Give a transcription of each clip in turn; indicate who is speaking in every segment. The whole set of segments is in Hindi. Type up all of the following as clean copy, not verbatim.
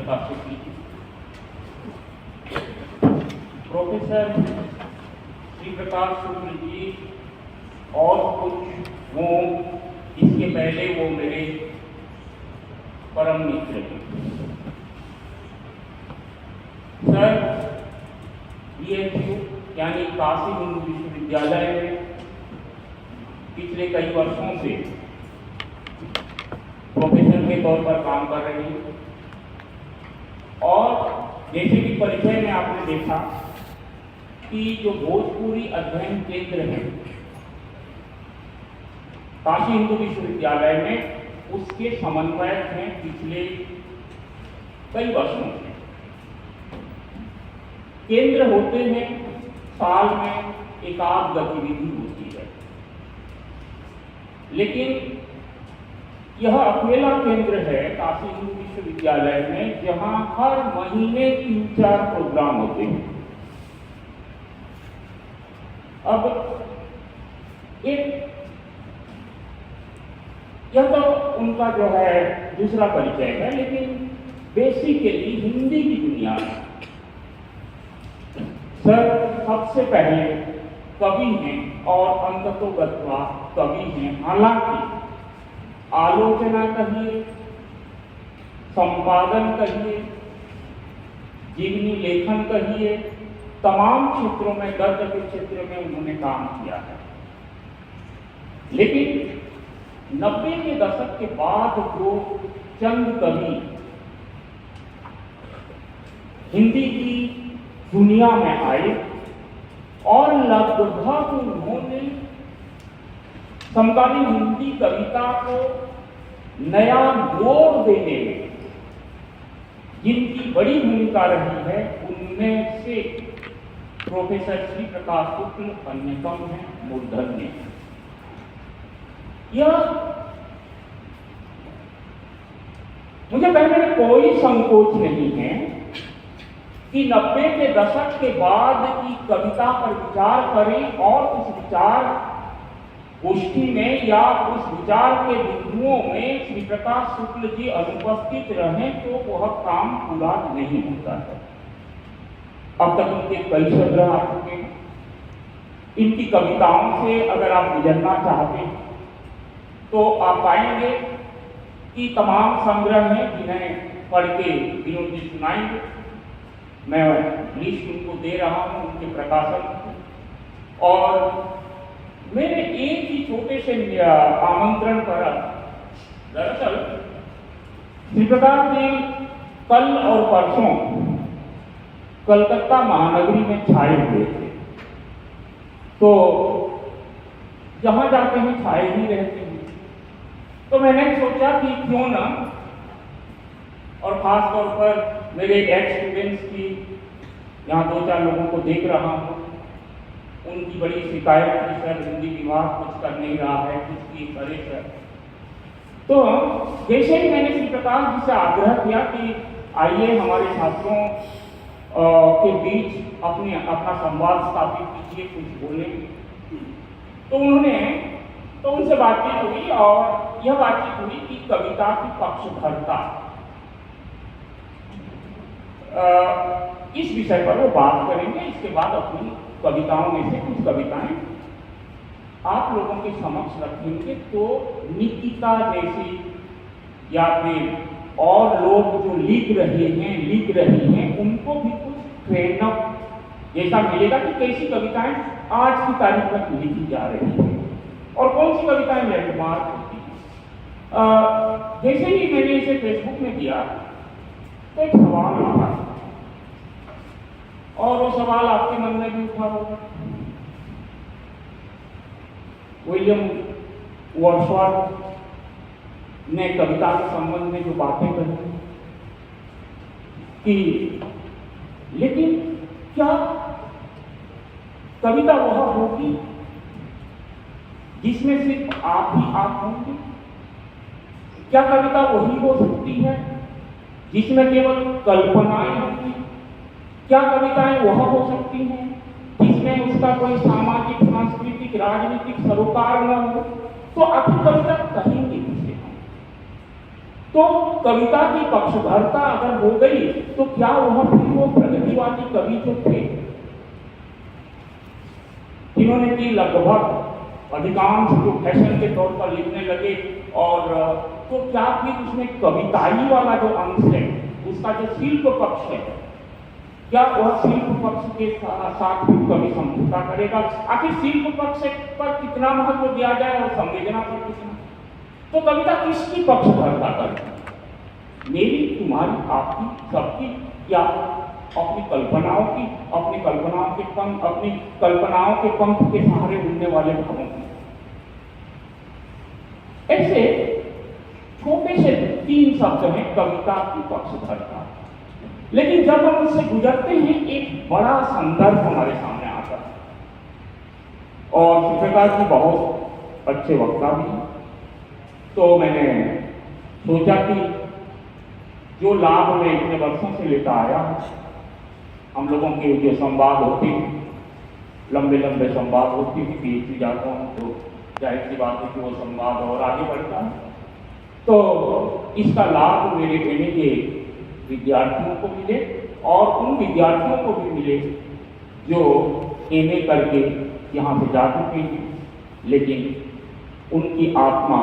Speaker 1: प्रकाशित की थी। प्रोफेसर श्री प्रकाश शुक्ल जी और कुछ वो इसके पहले वो मेरे परम मित्र थे। सर BHU यानी काशी हिंदू विश्वविद्यालय में पिछले कई वर्षों से प्रोफेसर के तौर पर काम कर रहे हैं और जैसे कि परिचय में आपने देखा कि जो भोजपुरी अध्ययन केंद्र है काशी हिंदू विश्वविद्यालय में, उसके समन्वयक हैं पिछले कई वर्षों से। केंद्र होते हैं, साल में एक आध गतिविधि होती है, लेकिन यह अकेला केंद्र है काशी हिंदू विश्वविद्यालय में जहां हर महीने 3-4 प्रोग्राम होते हैं। अब एक यह तो उनका जो है दूसरा परिचय है, लेकिन बेसिकली हिंदी की दुनिया में सर सबसे पहले कवि हैं और अंततोगत्वा कवि हैं। हालांकि आलोचना कहिए, संपादन कहिए, जीवनी लेखन कहिए, तमाम क्षेत्रों में, गद्य के क्षेत्र में उन्होंने काम किया है। लेकिन 90 के दशक के बाद जो चंद कवि हिंदी की दुनिया में आए और लगभग उन्होंने समकालीन हिंदी कविता को नया मोड़ देने में जिनकी बड़ी भूमिका रही है, उनमें से प्रोफेसर श्री प्रकाश शुक्ल अन्यतम है, मूर्धन्य है। यह मुझे कहने में कोई संकोच नहीं है कि 90 के दशक के बाद की कविता पर विचार करें और उस विचार गोष्ठी में या उस विचार के बिंदुओं में श्री प्रकाश शुक्ल जी अनुपस्थित रहें तो वह काम पूरा नहीं होता है। अब तक उनके कई संग्रह आ चुके हैं। इनकी कविताओं से अगर आप गुजरना चाहते हैं तो आप पाएंगे कि तमाम संग्रह हैं जिन्हें पढ़ के विनोद जी सुनाएंगे। मैं लिस्ट उनको दे रहा हूं, उनके प्रकाशन। और मेरे एक ही छोटे से आमंत्रण पर दरअसल श्री प्रकाश जी कल और परसों कलकत्ता महानगरी में छाए हुए थे, तो जहां जाते हैं छाए ही रहते हैं। तो मैंने सोचा कि क्यों ना, और खास तौर पर मेरे एक्स स्टूडेंट्स की यहाँ 2-4 लोगों को देख रहा हूँ, उनकी बड़ी शिकायत थी, सर हिंदी विभाग कुछ कर नहीं रहा है, कुछ की करे सर। तो जैसे ही मैंने श्री प्रकाश जी से आग्रह किया कि आइए हमारे छात्रों के बीच अपना संवाद स्थापित कीजिए, कुछ बोले, तो उनसे बातचीत हुई और यह बातचीत हुई कि कविता की पक्षधरता, इस विषय पर वो बात करेंगे। इसके बाद अपनी कविताओं में से कुछ कविताएं आप लोगों के समक्ष रखेंगे। तो निकिता जैसी या फिर और लोग जो लिख रही हैं उनको भी कुछ प्रेरणा जैसा मिलेगा कि कैसी कविताएं आज की तारीख में लिखी जा रही है और कौन सी कविताएं लैंडमार्क होती हैं। जैसे ही मैंने इसे फेसबुक में दिया तो एक सवाल उठा, और वो सवाल आपके मन में भी उठा होगा। विलियम वर्ड्सवर्थ ने कविता के संबंध में जो बातें कही कि लेकिन क्या कविता वह होगी जिसमें सिर्फ आप ही आप होंगे? क्या कविता वही हो सकती है जिसमें केवल कल्पनाएं होंगी? क्या कविताएं वह हो सकती हैं जिसमें उसका कोई सामाजिक, सांस्कृतिक, राजनीतिक सरोकार न हो? तो आखिर कविता कहेंगे किसे हम? तो कविता की पक्षधरता अगर हो गई तो क्या वह फिर वो प्रगतिवादी कवि जो थे जिन्होंने की लगभग अधिकांश जो फैशन के तौर पर लिखने लगे, और तो क्या फिर उसमें कविताई वाला जो अंश है, उसका जो शिल्प पक्ष है, क्या वह शिल्प पक्ष के साथ भी कवि समझौता करेगा? आखिर शिल्प पक्ष पर कितना महत्व दिया जाए और संवेदना पर कितना? तो कविता किसकी पक्षधरता करती? मेरी, तुम्हारी, आपकी, सबकी, या अपनी कल्पनाओं की, अपनी कल्पनाओं के पंख के सहारे उड़ने वाले भावों की? ऐसे छोटे से 3 शब्द हैं कविता की पक्षधरता। लेकिन जब हम उससे गुजरते हैं एक बड़ा संदर्भ हमारे सामने आता है, और चित्रकार जी बहुत अच्छे वक्ता भी हैं, तो मैंने सोचा कि जो लाभ मैं इतने वर्षों से लेता आया, हम लोगों के जो संवाद होते हैं, लंबे लंबे संवाद होती हैं, पीएचडी जाता हूँ तो जाहिर सी बात है कि वो संवाद और आगे बढ़ता है। तो इसका लाभ मेरे एमए के विद्यार्थियों को मिले, और उन विद्यार्थियों को भी मिले जो एमए करके यहाँ से जा चुके हैं, लेकिन उनकी आत्मा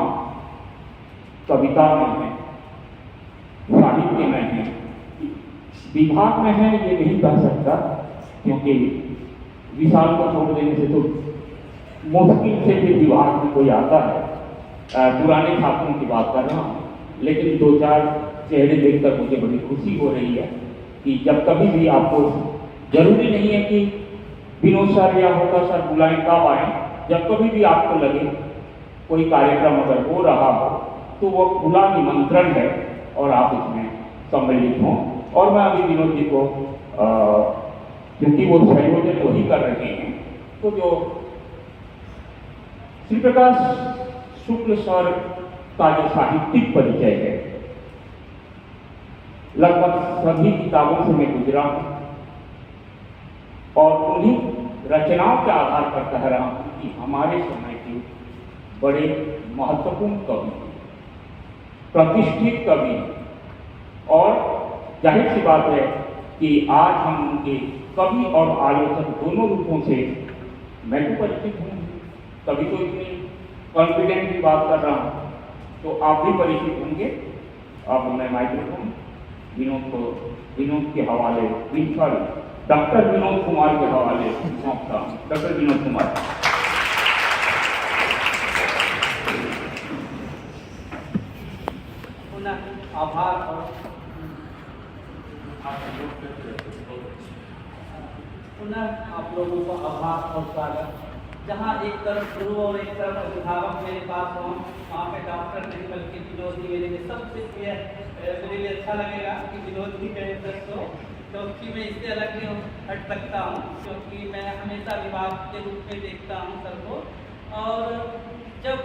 Speaker 1: कविता में है, साहित्य में है, विभाग में है ये नहीं कह सकता, क्योंकि विशाल को छोड़ देने से तो मुश्किल से भी विभाग में कोई आता है। पुराने छात्रों की बात कर रहा हूँ, लेकिन 2-4 चेहरे देखकर मुझे बड़ी खुशी हो रही है कि जब कभी भी आपको, जरूरी नहीं है कि विनोद सर या होता सर बुलाएं कब आए, जब कभी भी आपको लगे कोई कार्यक्रम अगर हो रहा हो तो वो खुला निमंत्रण है और आप इसमें सम्मिलित हों। और मैं अभी विनोद जी को क्योंकि वो संयोजन वही कर रहे हैं, तो जो श्री प्रकाश शुक्ल सर का जो साहित्यिक परिचय है, लगभग सभी किताबों से मैं गुजरा हूं, और उन्हीं रचनाओं के आधार पर कह रहा हूं कि हमारे समय के बड़े महत्वपूर्ण कवि, प्रतिष्ठित कवि, और जाहिर सी बात है कि आज हम उनके कवि और आलोचक दोनों रूपों से मैं तो परिचित हूँ, कभी तो इतनी कॉन्फिडेंटली बात कर रहा हूँ, तो आप भी परिचित होंगे। अब मैं माइक्रोफोन विनोद के हवाले, सॉरी डॉक्टर विनोद कुमार के हवाले सौंपता हूँ। डॉक्टर विनोद कुमार।
Speaker 2: आभार और पुनः आप लोगों को आभार और स्वागत। जहाँ एक तरफ गुरु और एक तरफ अभिभावक मेरे पास हों, वहाँ पे डॉक्टर नहीं बल्कि विनोद जी मेरे लिए सबसे मेरे लिए अच्छा लगेगा कि विनोद जी मेरे दस्त हो, क्योंकि मैं इससे अलग नहीं हट सकता हूँ, क्योंकि मैं हमेशा विभाग के रूप में देखता हूँ सर को। और जब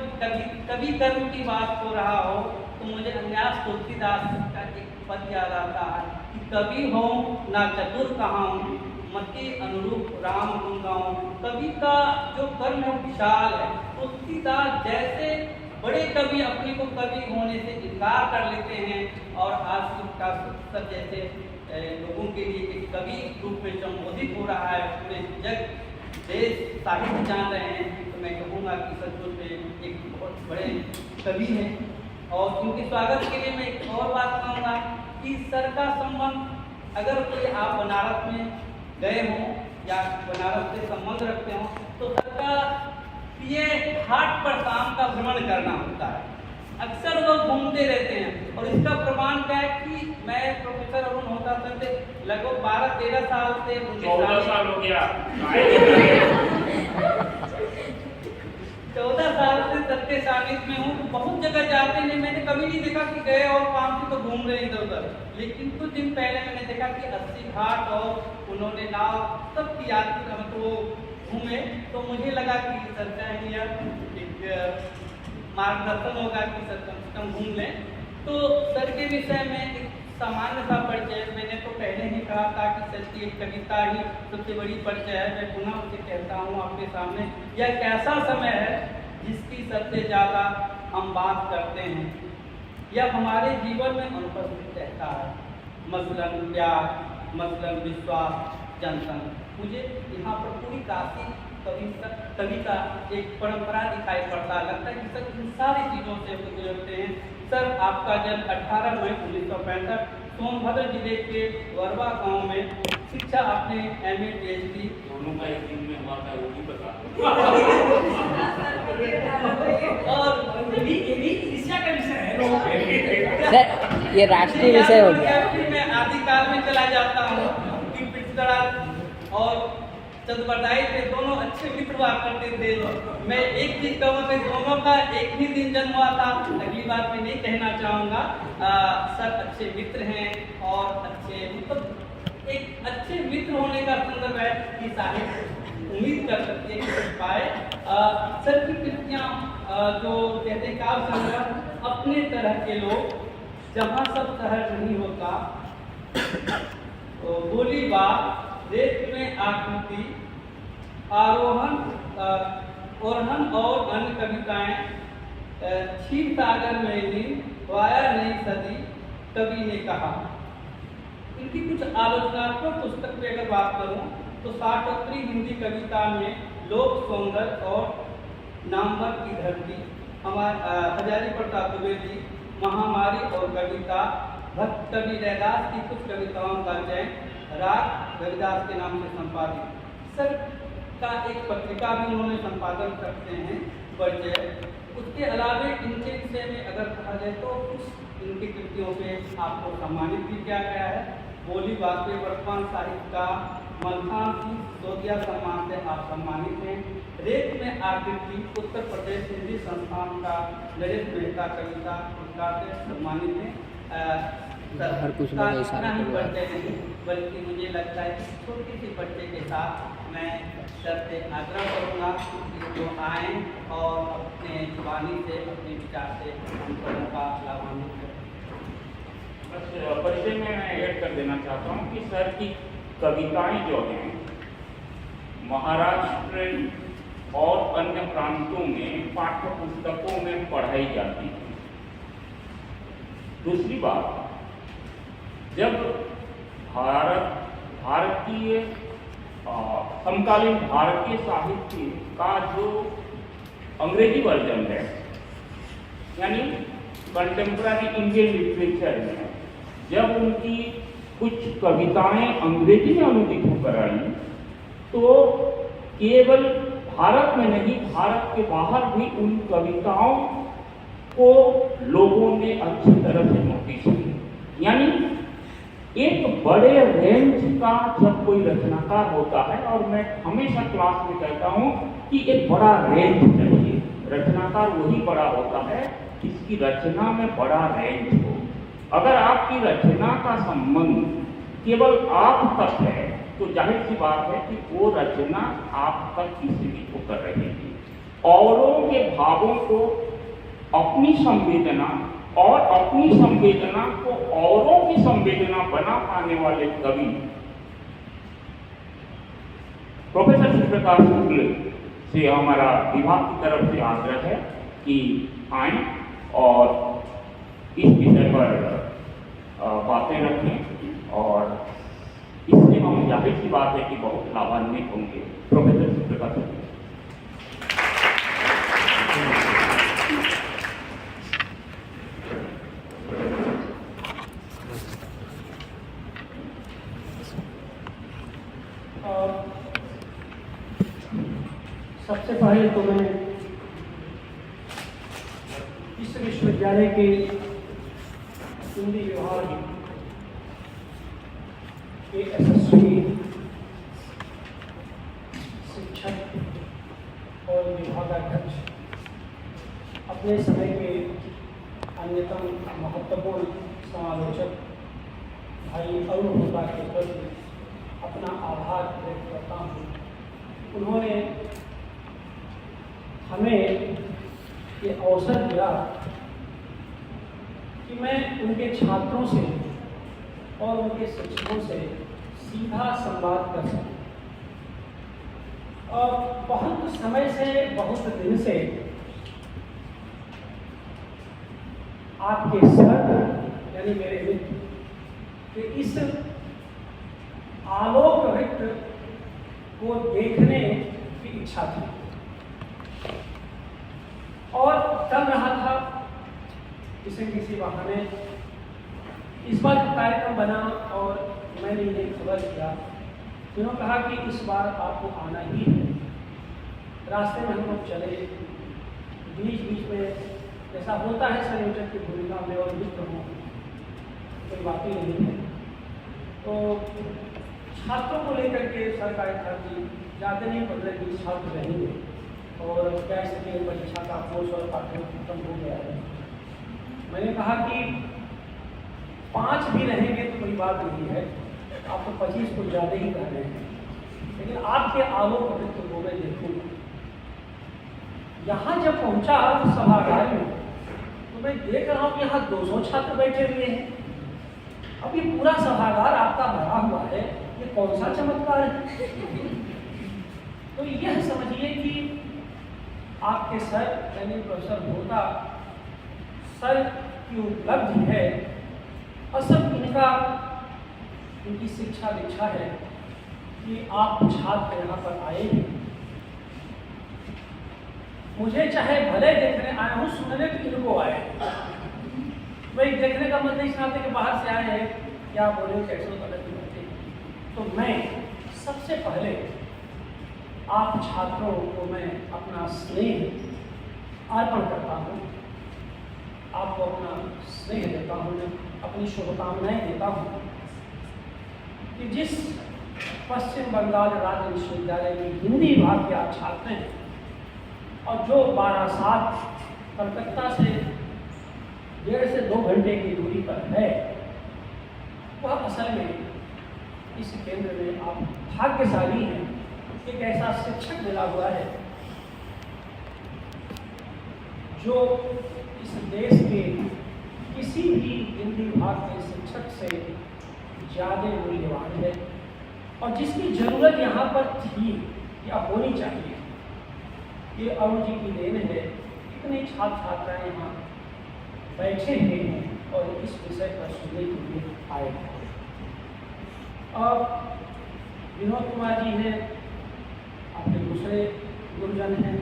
Speaker 2: कभी कर्म की बात हो रहा हो तो मुझे अन्यास तुलसीदास का एक पद याद आता है कि कवि हो ना चतुर कहाऊं, मति अनुरूप राम गुण गाऊं। कवि का जो कर्म है विशाल है। तुलसीदास जैसे बड़े कवि अपने को कवि होने से इनकार कर लेते हैं, और आज का सर जैसे लोगों के लिए एक कवि रूप में संबोधित हो रहा है, पूरे जग देश साहित्य जान रहे हैं, तो मैं कहूँगा कि सचमुच में एक बहुत बड़े कवि हैं। और उनके स्वागत के लिए मैं एक और बात कहूँगा कि सर का संबंध, अगर कोई आप बनारस में गए हों या बनारस से संबंध रखते हों, तो सर का ये घाट पर शाम का भ्रमण करना होता है। अक्सर लोग घूमते रहते हैं, और इसका प्रमाण क्या है कि मैं प्रोफेसर अरुण होता सर से लगभग 12-13 साल से
Speaker 1: 14 साल हो गया
Speaker 2: 14 साल से सत्य सानिध्य में हूँ। बहुत जगह जाते हैं, मैंने कभी नहीं देखा कि गए और काम से तो घूम रहे इधर उधर, लेकिन कुछ दिन पहले मैंने देखा कि 80 घाट और उन्होंने नाव सबकी यात्रा तो घूमे, तो मुझे लगा कि सर का ही एक मार्गदर्शन होगा कि सर कम से कम घूम लें। तो सर के विषय में एक सामान्य सा परिचय, मैंने तो पहले ही कहा था कि सर की एक कविता ही सबसे बड़ी परिचय है। मैं पुनः उसे कहता हूँ आपके सामने, यह कैसा समय है जिसकी सबसे ज़्यादा हम बात करते हैं। यह हमारे जीवन में अनुपस्थित रहता है। मसलन प्यार, मसलन विश्वास, जनसंघ। मुझे यहाँ पर पूरी काशी कविता एक परंपरा दिखाई पड़ता, लगता है कि सर इन सारी चीज़ों से गुजरते हैं। सर आपका जन्म 18 मई 1965 सोनभद्र जिले के वरवा गांव में, शिक्षा आपने MA PhD
Speaker 1: दोनों का एक दिन में हुआ था, वो भी बता।
Speaker 2: और
Speaker 3: ये भी शिक्षा का विषय है।
Speaker 4: सर ये राष्ट्रीय विषय हो गया।
Speaker 2: मैं आदिकाल में चला जाता हूँ कि पिछड़ा और चंद्रबरदाई के दोनों अच्छे मित्र हुआ करते थे। मैं एक चीज कहूँगा कि दोनों का एक ही दिन जन्म हुआ था, अगली बात मैं नहीं कहना चाहूँगा। सर अच्छे मित्र हैं और अच्छे मतलब एक अच्छे मित्र होने का संदर्भ है कि साहित्य उम्मीद कर सकते हैं कि पाए। सर की कृतियाँ जो कहते हैं काव्य संग्रह, अपने तरह के लोग, जहाँ सब शहर नहीं होता, बोली बात, रेत में आकृति, आरोहण, ओरहन और अन्य कविताएं, क्षीर सागर में नींद, वाया नई सदी, कवि ने कहा। इनकी कुछ आलोचनात्मक पुस्तक की अगर बात करूं तो साठोत्तरी हिंदी कविता में लोक सौंदर्य और नामवर की धरती, हजारी प्रसाद द्विवेदी, महामारी और कविता, भक्त कवि रैदास की कुछ कविताओं का चयन राग रविदास के नाम से संपादित। सर का एक पत्रिका भी उन्होंने संपादन करते हैं परिचय। उसके अलावे इनके विषय में अगर कहा जाए तो कुछ इनकी कृतियों पे आपको सम्मानित भी किया गया है। बोली बात पे वर्तमान साहित्य का मलखान सिंह सोदिया सम्मान से आप सम्मानित हैं। रेत में आकृति उत्तर प्रदेश हिंदी संस्थान का नरेश मेहता कविता पुरस्कार से सम्मानित हैं।
Speaker 4: हर कुछ में ऐसा
Speaker 2: ही परिचय नहीं, बल्कि मुझे लगता है कि छोटी सी परिचय के साथ मैं सर से आग्रह करूँगा कि जो आएँ और अपने जुबानी से, अपने विचार से हम लोगों का लाभान्वित करें।
Speaker 1: बस परिचय में मैं ऐड कर देना चाहता हूँ कि सर की कविताएं जो हैं महाराष्ट्र और अन्य प्रांतों में पाठ्य पुस्तकों में पढ़ाई जाती है। दूसरी बात, जब भारतीय समकालीन भारतीय साहित्य का जो अंग्रेजी वर्जन है, यानी कंटेम्प्रेरी इंडियन लिटरेचर में जब उनकी कुछ कविताएं अंग्रेजी में अनुदित होकर आई, तो केवल भारत में नहीं, भारत के बाहर भी उन कविताओं को लोगों ने अच्छी तरह से नोटिस किया। यानी एक बड़े रेंज का जब कोई रचनाकार होता है, और मैं हमेशा क्लास में कहता हूँ कि एक बड़ा रेंज चाहिए। रचनाकार वही बड़ा होता है जिसकी रचना में बड़ा रेंज हो। अगर आपकी रचना का संबंध केवल आप तक है, तो जाहिर सी बात है कि वो रचना आप तक ही सीमित होकर रहेगी। औरों के भावों को अपनी संवेदना और अपनी संवेदना को औरों की संवेदना बना पाने वाले कवि प्रोफेसर श्री प्रकाश शुक्ल से हमारा विभाग की तरफ से आग्रह है कि आएं और इस विषय पर बातें रखें, और इससे हम जाहिर सी बात है कि बहुत लाभान्वित होंगे। प्रोफेसर श्री प्रकाश शुक्ल।
Speaker 3: सबसे पहले तो मैं इस विश्वविद्यालय के हिंदी विभाग के यशस्वी शिक्षक और विभागाध्यक्ष, अपने समय के अन्यतम महत्वपूर्ण समालोचक भाई अरुण होता के प्रति अपना आभार व्यक्त करता हूँ। उन्होंने हमें ये अवसर दिया कि मैं उनके छात्रों से और उनके शिक्षकों से सीधा संवाद कर सकूं। और बहुत समय से, बहुत दिन से आपके सर यानी मेरे मित्र कि इस आलोक वृत्त को देखने की इच्छा थी और चल रहा था किसी बहाने। इस बार जब कार्यक्रम बना और मैंने इन्हें खबर किया, उन्होंने कहा कि इस बार आपको आना ही है। रास्ते में हम लोग चले, बीच बीच में जैसा होता है संयोजक की भूमिका में और मित्र हों, कोई बात ही नहीं है। तो छात्रों को लेकर के सरकार था कि ज़्यादा नहीं 15-20 छात्र रहेंगे और क्या इसके परीक्षा का कोर्स और पाठ्यक्रम खत्म हो गया है। मैंने कहा कि 5 भी रहेंगे तो कोई बात नहीं है, आप तो 25 को ज़्यादा ही कर रहे हैं, लेकिन आपके आलोक वृत्त को मैं देखूँगा। यहाँ जब पहुँचा सभागार में तो मैं देख रहा हूँ कि यहाँ 200 छात्र बैठे हुए हैं। अब ये पूरा सभागार आपका भरा हुआ है, ये कौन सा चमत्कार है? तो यह समझिए कि आपके सर यानी प्रोफेसर होता सर की उपलब्धि है और सब इनकी शिक्षा दीक्षा है कि आप छात्र यहाँ पर आए हैं। मुझे चाहे भले देखने आए हूँ, सुनने तो इनको आए भाई, देखने का मतलब इस नाते कि बाहर से आए हैं, क्या बोले कैसे गलत करते। तो मैं सबसे पहले आप छात्रों को मैं अपना स्नेह अर्पण करता हूँ, आपको अपना स्नेह देता हूँ, मैं अपनी शुभकामनाएं देता हूँ कि जिस पश्चिम बंगाल राज्य विश्वविद्यालय के हिंदी विभाग के आप छात्र हैं और जो 12-7 कलकत्ता से 1.5 से 2 घंटे की दूरी पर है, वह असल में इस केंद्र में आप भाग्यशाली हैं। एक ऐसा शिक्षक मिला हुआ है जो इस देश के किसी भी हिंदी विभाग के शिक्षक से ज़्यादा मूल्यवान है और जिसकी ज़रूरत यहाँ पर थी या होनी चाहिए। ये अरुण जी की देन है, कितने छात्र छात्राएँ यहाँ बैठे हुए हैं और इस विषय पर सुनने के लिए आए हैं। अब विनोद कुमार जी हैं, आपके दूसरे गुरुजन हैं,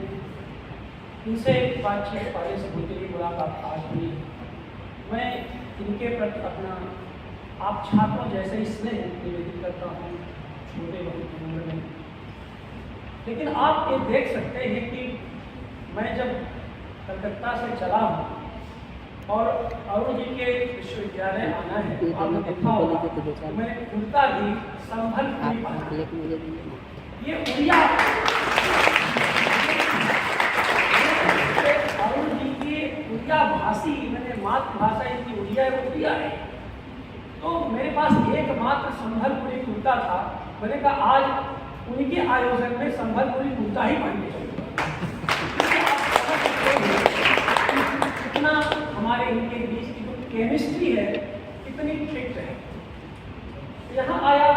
Speaker 3: इनसे बातचीत पहले से होती हुई मुलाकात आज हुई। मैं इनके प्रति अपना आप छात्रों जैसे ही स्नेह निवेदित करता हूँ, छोटे बहुत उम्र में। लेकिन आप ये देख सकते हैं कि मैं जब कलकत्ता से चला हूँ और अरुण जी के विश्वविद्यालय आना है, तो आपने देखा होगा तो मैं कुर्ता भी संभलपुरी पहना। ये उड़िया अरुण जी की उड़िया भाषी, मैंने मातृभाषा इनकी उड़िया है। तो मेरे पास एकमात्र संभलपुरी कुर्ता था। मैंने कहा आज उनके आयोजन में संभलपुरी कुर्ता ही पहन के चलूंगा। कितना हमारे इनके बीच की जो केमिस्ट्री है कितनी फिट है। यहाँ आया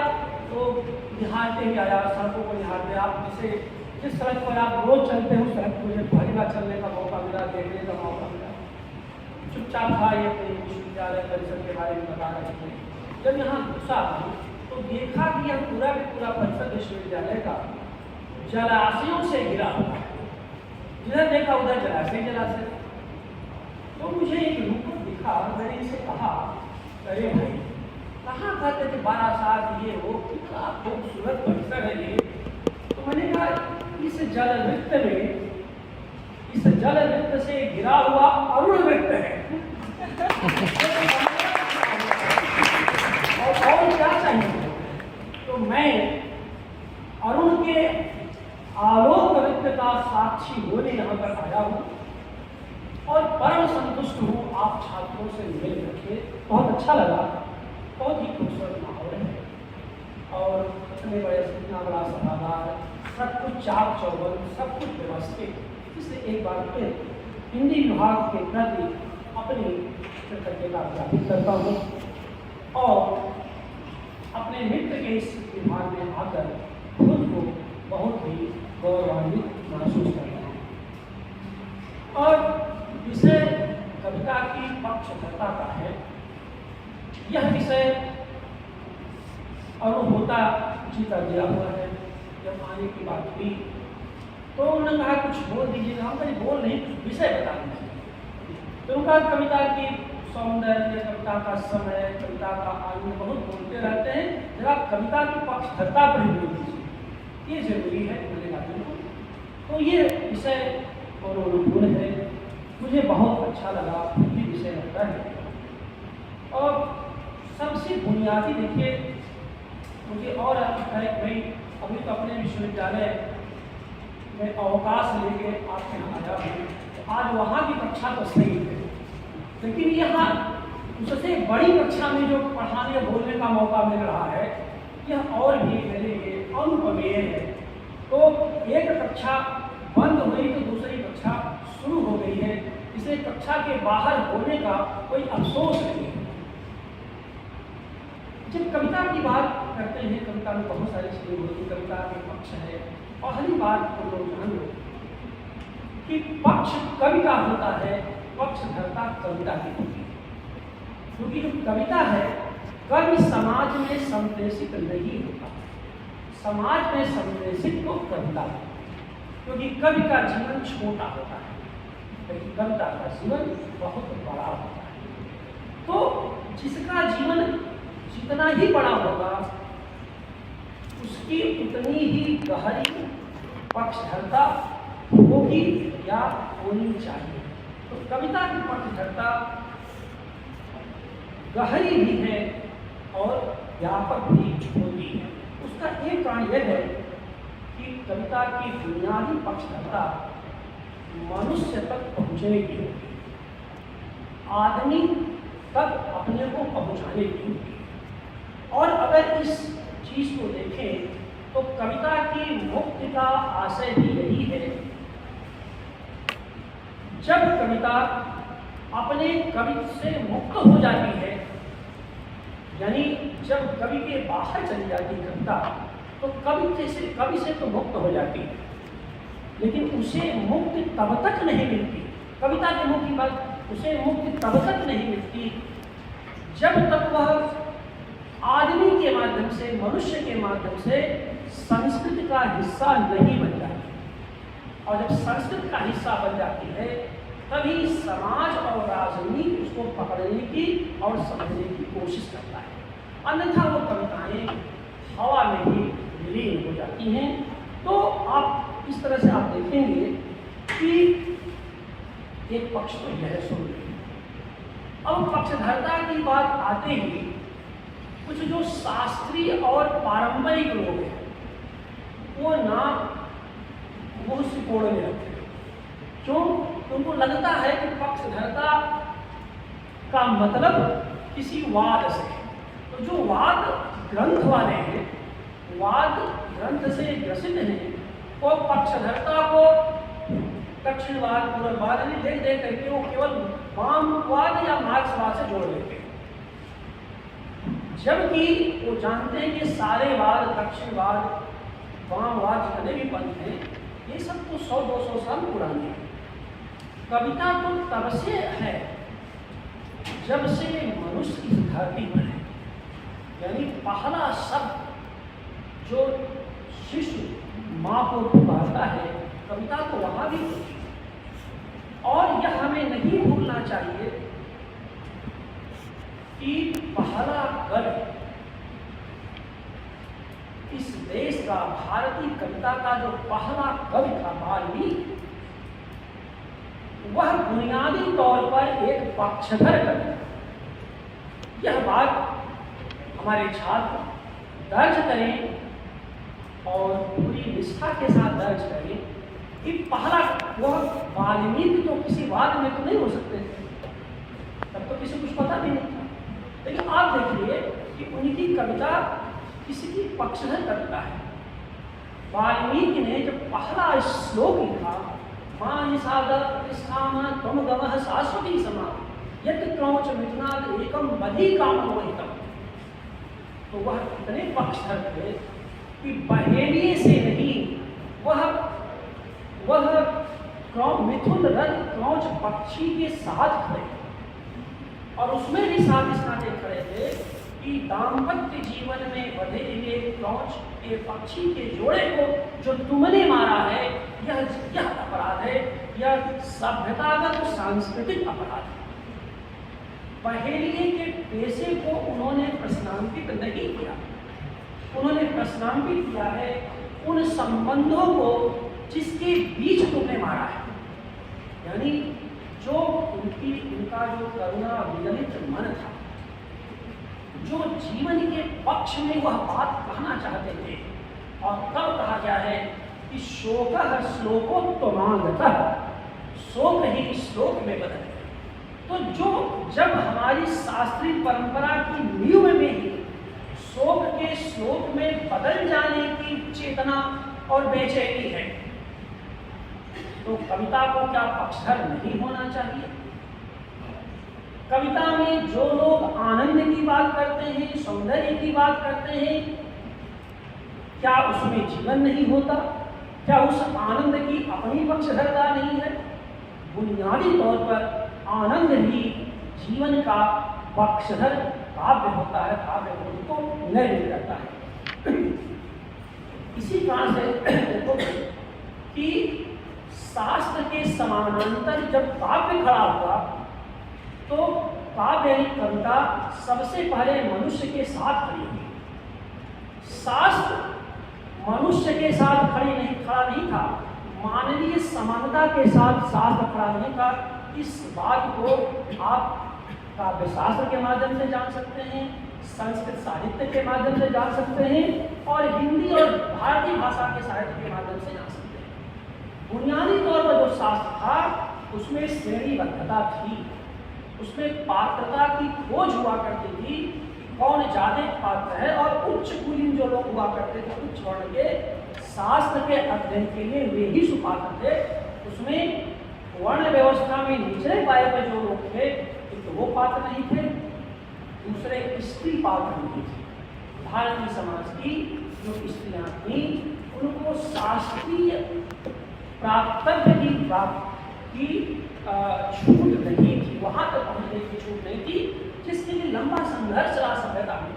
Speaker 3: तो निहारते ही आया, सड़कों को निहारते। आप जिस सड़क पर आप रोज चलते हो, सड़क को मुझे पहली बार चलने का मौका मिला, देखने का मौका मिला। चुपचाप था ये विश्वविद्यालय परिसर के बारे में बता रहे थे। जब यहाँ घुसा तो देखा कि यह पूरा के पूरा परिसर विश्वविद्यालय का जलाशयों से घिरा हुआ है। जिधर देखा उधर जलाशय। तो मुझे एक रूपक दिखा, मैंने इसे कहा, अरे भाई कहाँ कहते थे 12 साल ये हो, कितना खूबसूरत परिसर है ये। तो मैंने कहा इस जल वृत्त से घिरा हुआ अरुण वृत्त है। और क्या चाहिए? तो मैं अरुण के आलोक वृत्त का साक्षी होने यहाँ पर आया हूँ और परम संतुष्ट हूँ। आप छात्रों से मिल करके बहुत अच्छा लगा, बहुत ही खूबसूरत माहौल है और इतने बड़े इतना बड़ा सभागार, सब कुछ चाक चौबंद, सब कुछ व्यवस्थित। इसलिए एक बार फिर हिंदी विभाग के प्रति अपनी कृतज्ञता ज्ञापित करता हूँ और अपने मित्र के इस विभाग में आकर खुद को बहुत ही गौरवान्वित महसूस करता हूँ। और विषय कविता की पक्ष पक्षधरता का है। यह विषय अनुभूता जी का दिया हुआ है। जब आने की बात हुई तो उन्होंने कहा कुछ बोल दीजिएगा। हम कहीं बोल नहीं, कुछ विषय बताएंगे। तो उनका कविता की सौंदर्य, कविता का समय, कविता का आनंद बहुत बोलते रहते हैं, जरा कविता की पक्षधरता पर ही बोल दीजिए, ये जरूरी है बोलने वाले को। तो ये विषय और अनुकूल है, मुझे बहुत अच्छा लगा, ये विषय लगता है। और सबसे बुनियादी देखिए, मुझे और है भाई, अभी तो अपने विश्वविद्यालय में अवकाश लेके आपके यहाँ आया हूँ, तो आज वहाँ की कक्षा तो सही है, लेकिन यहाँ उससे बड़ी कक्षा में जो पढ़ाने बोलने का मौका मिल रहा है, यह और भी मेरे लिए अनुपमेय है। तो एक कक्षा बंद हुई तो दूसरी कक्षा शुरू हो गई है, इसे कक्षा के बाहर होने का कोई अफसोस नहीं है। जब कविता की बात करते हैं, कविता में बहुत सारी चीजें होती, कविता के पक्ष है। पहली बात तो लोग जान लो कि पक्ष कविता होता है, पक्षधरता कविता की होती है। क्योंकि जो कविता है, कवि समाज में संप्रेषित नहीं होता, समाज में संप्रेषित तो कविता है। क्योंकि कवि का जीवन छोटा होता है, लेकिन कविता का जीवन बहुत बड़ा होता है। तो जिसका जीवन जितना ही बड़ा होगा, उसकी उतनी ही गहरी पक्षधरता होगी या होनी चाहिए। तो कविता की पक्षधरता गहरी भी है और व्यापक भी होती है। उसका एक कारण यह है कि कविता की बुनियादी पक्षधरता मनुष्य तक पहुँचने की होती है, आदमी तक अपने को पहुँचाने की होती है। और अगर इस चीज को देखें तो कविता की मुक्ति का आशय भी यही है। जब कविता अपने कवि से मुक्त हो जाती है, यानी जब कवि के बाहर चली जाती है कविता, तो कवि से तो मुक्त हो जाती है, लेकिन उसे मुक्ति तब तक नहीं मिलती। कविता के मुक्ति बाद उसे मुक्ति तब तक नहीं मिलती जब तक वह आदमी के माध्यम से, मनुष्य के माध्यम से संस्कृति का हिस्सा नहीं बन जाती। और जब संस्कृति का हिस्सा बन जाती है, तभी समाज और राजनीति उसको पकड़ने की और समझने की कोशिश करता है। अन्यथा वो कविताएं हवा में ही विलीन हो जाती हैं। तो आप इस तरह से आप देखेंगे कि एक पक्ष तो यह है, सुन लीजिए। अब पक्षधरता की बात आते ही कुछ जो शास्त्रीय और पारंपरिक लोग हैं, वो नाम मुंह सिकोड़ने लगते हैं। क्यों? उनको लगता है कि पक्षधरता का मतलब किसी वाद से है। तो जो वाद ग्रंथ वाले हैं, वाद ग्रंथ से ग्रसित हैं, वो पक्षधरता को दक्षिणवाद, पूर्ववाद देख देख करके वो केवल वामवाद या मार्क्सवाद से जोड़ लेते हैं। जबकि वो जानते हैं कि सारे वाद, दक्षिणवाद, वामवाद जितने भी पंथ हैं, ये सब तो 100-200 साल पुराने हैं। कविता तो तब से है जब से मनुष्य इस धरती पर है। यानी पहला शब्द जो शिशु माँ को पुकारता है, कविता तो वहाँ भी होती है। और यह हमें नहीं भूलना चाहिए कि पहला कवि इस देश का, भारतीय कविता का जो पहला कवि था वाल्मीकि, वह बुनियादी तौर पर एक पक्षधर कवि था। यह बात हमारे छात्र दर्ज करें और पूरी निष्ठा के साथ दर्ज करें कि पहला वह वाल्मीकि तो किसी वाद में तो नहीं हो सकते थे, तब तो किसी कुछ पता भी नहीं था। लेकिन आप देखिए कि उनकी कविता किसी पक्षधर कविता है। वाल्मीकि ने जब पहला श्लोक लिखा, मां निषाद प्रतिष्ठाम त्वम गवः शाश्वती समा यत् क्रौच मिथुनाद एकम बधी कामोहितम, तो वह इतने पक्षधर थे कि बहेलिए से नहीं, वह मिथुन रथ क्रौच पक्षी के साथ खड़े। और उसमें भी साथ इस नाते खड़े थे कि दाम्पत्य जीवन में बधे हुए क्रौच के पक्षी के जोड़े को जो तुमने मारा है, यह अपराध है, यह सभ्यतागत सांस्कृतिक अपराध है। पहेलिये के पेशे को उन्होंने प्रश्नांकित नहीं किया, उन्होंने प्रश्नांकित किया है उन संबंधों को जिसके बीच तुमने मारा है। यानी जो उनका जो करुणा विगलित मन था, जो जीवन के पक्ष में वह बात कहना चाहते थे, और तब कहा गया है कि शोकः श्लोकोत्तमांगतः, शोक ही श्लोक में बदल। तो जो जब हमारी शास्त्रीय परंपरा की नींव में ही शोक के श्लोक में बदल जाने की चेतना और बेचैनी है, तो कविता को क्या पक्षधर नहीं होना चाहिए? कविता में जो लोग आनंद की बात करते हैं, सौंदर्य की बात करते हैं, क्या उसमें जीवन नहीं होता? क्या उस आनंद की अपनी पक्षधरता नहीं है? बुनियादी तौर पर आनंद ही जीवन का पक्षधर काव्य होता है, काव्य को निर्मित करता है। इसी कारण से देखो कि शास्त्र के समानांतर जब काव्य खड़ा हुआ, तो काव्य यानी कविता सबसे पहले मनुष्य के साथ खड़ी हुई। शास्त्र मनुष्य के साथ खड़ा नहीं था, मानवीय समानता के साथ शास्त्र खड़ा नहीं था। इस बात को आप काव्य शास्त्र के माध्यम से जान सकते हैं, संस्कृत साहित्य के माध्यम से जान सकते हैं, और हिंदी और भारतीय भाषा के साहित्य के माध्यम से जान सकते हैं। बुनियादी तौर पर जो शास्त्र था उसमें श्रेणीबद्धता थी, उसमें पात्रता की खोज हुआ करती थी कि कौन ज्यादा पात्र है, और उच्च कुलीन जो लोग हुआ करते थे, उच्च वर्ण के, शास्त्र के अध्ययन के लिए वे ही सुपात्र थे। उसमें वर्ण व्यवस्था में निचले पाए पर जो लोग थे, एक तो वो पात्र नहीं थे, दूसरे स्त्री पात्र नहीं थे। भारतीय समाज की जो स्त्रियां थीं, उनको शास्त्रीय प्राप्तव्य की छूट नहीं थी, वहां तक पहुंचने की छूट नहीं थी, जिसके लिए लंबा संघर्ष रहा सभ्यता में।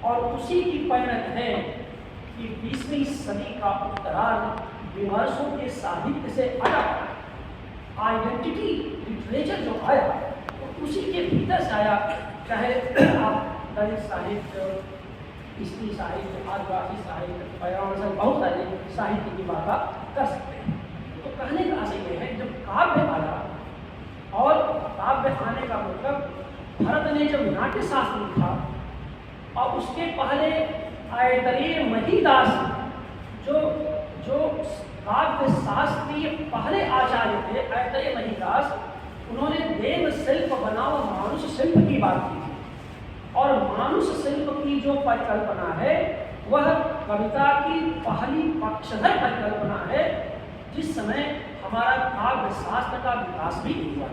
Speaker 3: और उसी की परिणत है कि 20वीं सदी का उत्तरार्ध विमर्शों के साहित्य से अलग आइडेंटिटी लिटरेचर जो आया, तो उसी के भीतर से आया। चाहे आप दलित साहित्य, स्त्री साहित्य, आदिवासी साहित्य, पर्यावरण से बहुत सारे साहित्य की बात आप कर सकते हैं। तो कहने का आशय यह है, जब काव्य आया, और काव्य आने का मतलब भरत ने जब नाट्य शास्त्र लिखा, और उसके पहले ऐतरेय महीदास जो काव्य शास्त्रीय पहले आचार्य थे, ऐतरेय महीदास, उन्होंने देव शिल्प बनाओ मानुष शिल्प की बात की थी। और मानुष शिल्प की जो परिकल्पना है, वह कविता की पहली पक्षधर परिकल्पना है, जिस समय हमारा काव्य शास्त्र का विकास भी हुआ।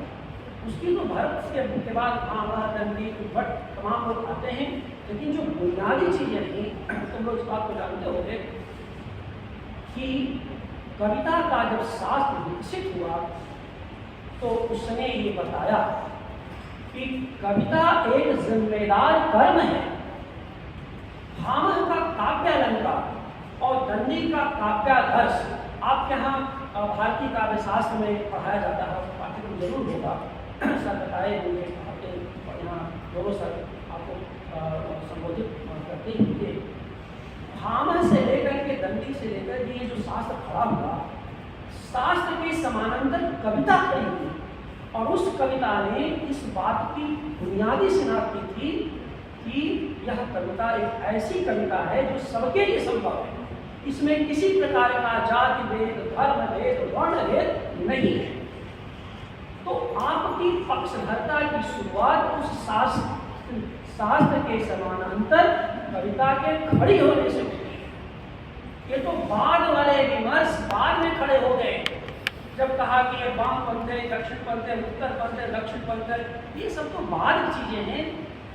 Speaker 3: उसकी तो भरत के बाद भामह, दंडी, भट्ट तमाम लोग आते हैं, लेकिन जो बुनियादी चीजें थी, तुम लोग इस बात को जानते होंगे कि कविता का जब शास्त्र विकसित हुआ, तो उसने ये बताया कि कविता एक जिम्मेदार कर्म है। भामह का काव्यालंकार और दंडी का काव्यादर्श आपके यहाँ भारतीय काव्य शास्त्र में पढ़ाया जाता है, पाठ्यक्रम जरूर होगा, सर बताए होंगे, यहाँ दोनों सर आपको संबोधित करते ही होंगे। भामह से लेकर के दंडी से लेकर के ये जो शास्त्र खड़ा हुआ, शास्त्र के समानांतर कविता खड़ी हुई, और उस कविता ने इस बात की बुनियादी शिनाख्त की थी कि यह कविता एक ऐसी कविता है जो सबके लिए संभव है। इसमें किसी प्रकार का जाति भेद, धर्म भेद, वर्ण भेद नहीं है। तो आपकी पक्षधरता की शुरुआत उस शास्त्र के समानांतर कविता के खड़ी होने से होती है। ये तो बाद वाले विमर्श बाद में खड़े हो गए, जब कहा कि ये वाम पंथ है, दक्षिण पंथ है, उत्तर पंथ है, दक्षिण पंथ है, ये सब तो बाद की चीजें हैं।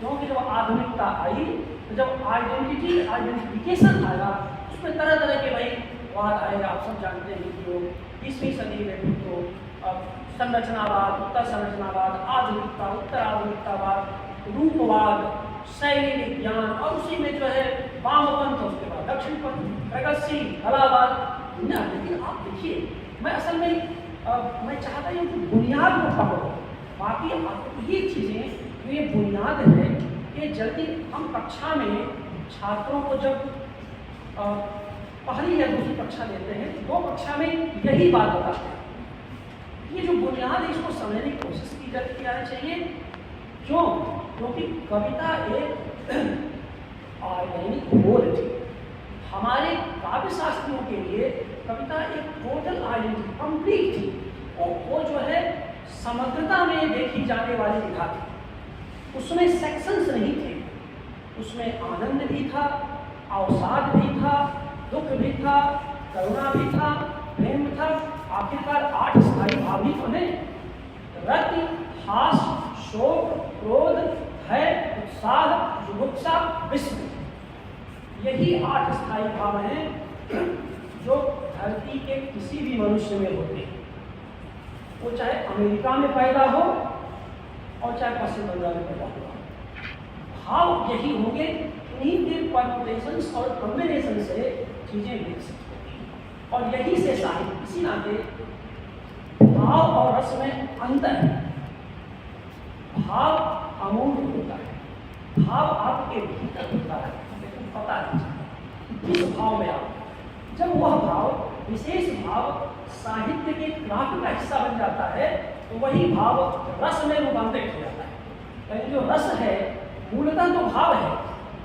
Speaker 3: क्योंकि जब आधुनिकता आई, तो जब आइडेंटिफिकेशन आया, उसमें तरह तरह के भाई वाद आएगा। आप सब जानते हैं कि वो 20वीं सदी में तो अब संरचनावाद, उत्तर संरचनावाद, आधुनिकता, उत्तर आधुनिकतावाद, रूपवाद, शैली विज्ञान, और उसी में जो है वामपंथ, उसके बाद दक्षिणपंथ, प्रगतिशील, कलावाद। लेकिन आप देखिए, मैं असल में मैं चाहता हूँ कि बुनियाद को पकड़ो। बाकी आपको ये चीज़ें जो ये बुनियाद है, ये जल्दी हम कक्षा में छात्रों को जब पहली या दूसरी कक्षा लेते हैं, 2 कक्षा में यही बात बताते हैं। ये जो बुनियाद है, इसको समझने की कोशिश की जानी चाहिए। क्यों? क्योंकि कविता एक आर्गेनिक होल थी। हमारे काव्य शास्त्रियों के लिए कविता एक टोटल आइडेंटिटी, कंप्लीट थी, और वो जो है समग्रता में देखी जाने वाली विधा थी। उसमें सेक्शंस नहीं थे, उसमें आनंद भी था, अवसाद भी था, दुख भी था, करुणा भी था, प्रेम था। आखिरकार 8 स्थायी भाव ही तो हैं: रति, हास, शोक, क्रोध, भय, उत्साह, जुगुप्सा, विस्मय। यही 8 स्थायी भाव हैं जो धरती के किसी भी मनुष्य में होते हैं, वो चाहे अमेरिका में पैदा हो और चाहे पश्चिम बंगाल में पैदा हो। भाव यही होंगे, इन्हीं के परमुटेशंस और कॉम्बिनेशन से चीजें विकसित होती हैं, और यही से साहित्य। इसी नाते भाव और रस में अंतर है। भाव अमूल्य होता है, भाव आपके भीतर होता है, लेकिन पता नहीं चलता किस भाव में आप। जब वह भाव, विशेष भाव, साहित्य के क्राफ्ट का हिस्सा बन जाता है, तो वही भाव रस में रूपांतरित हो जाता है। लेकिन जो रस है मूलतः तो भाव है,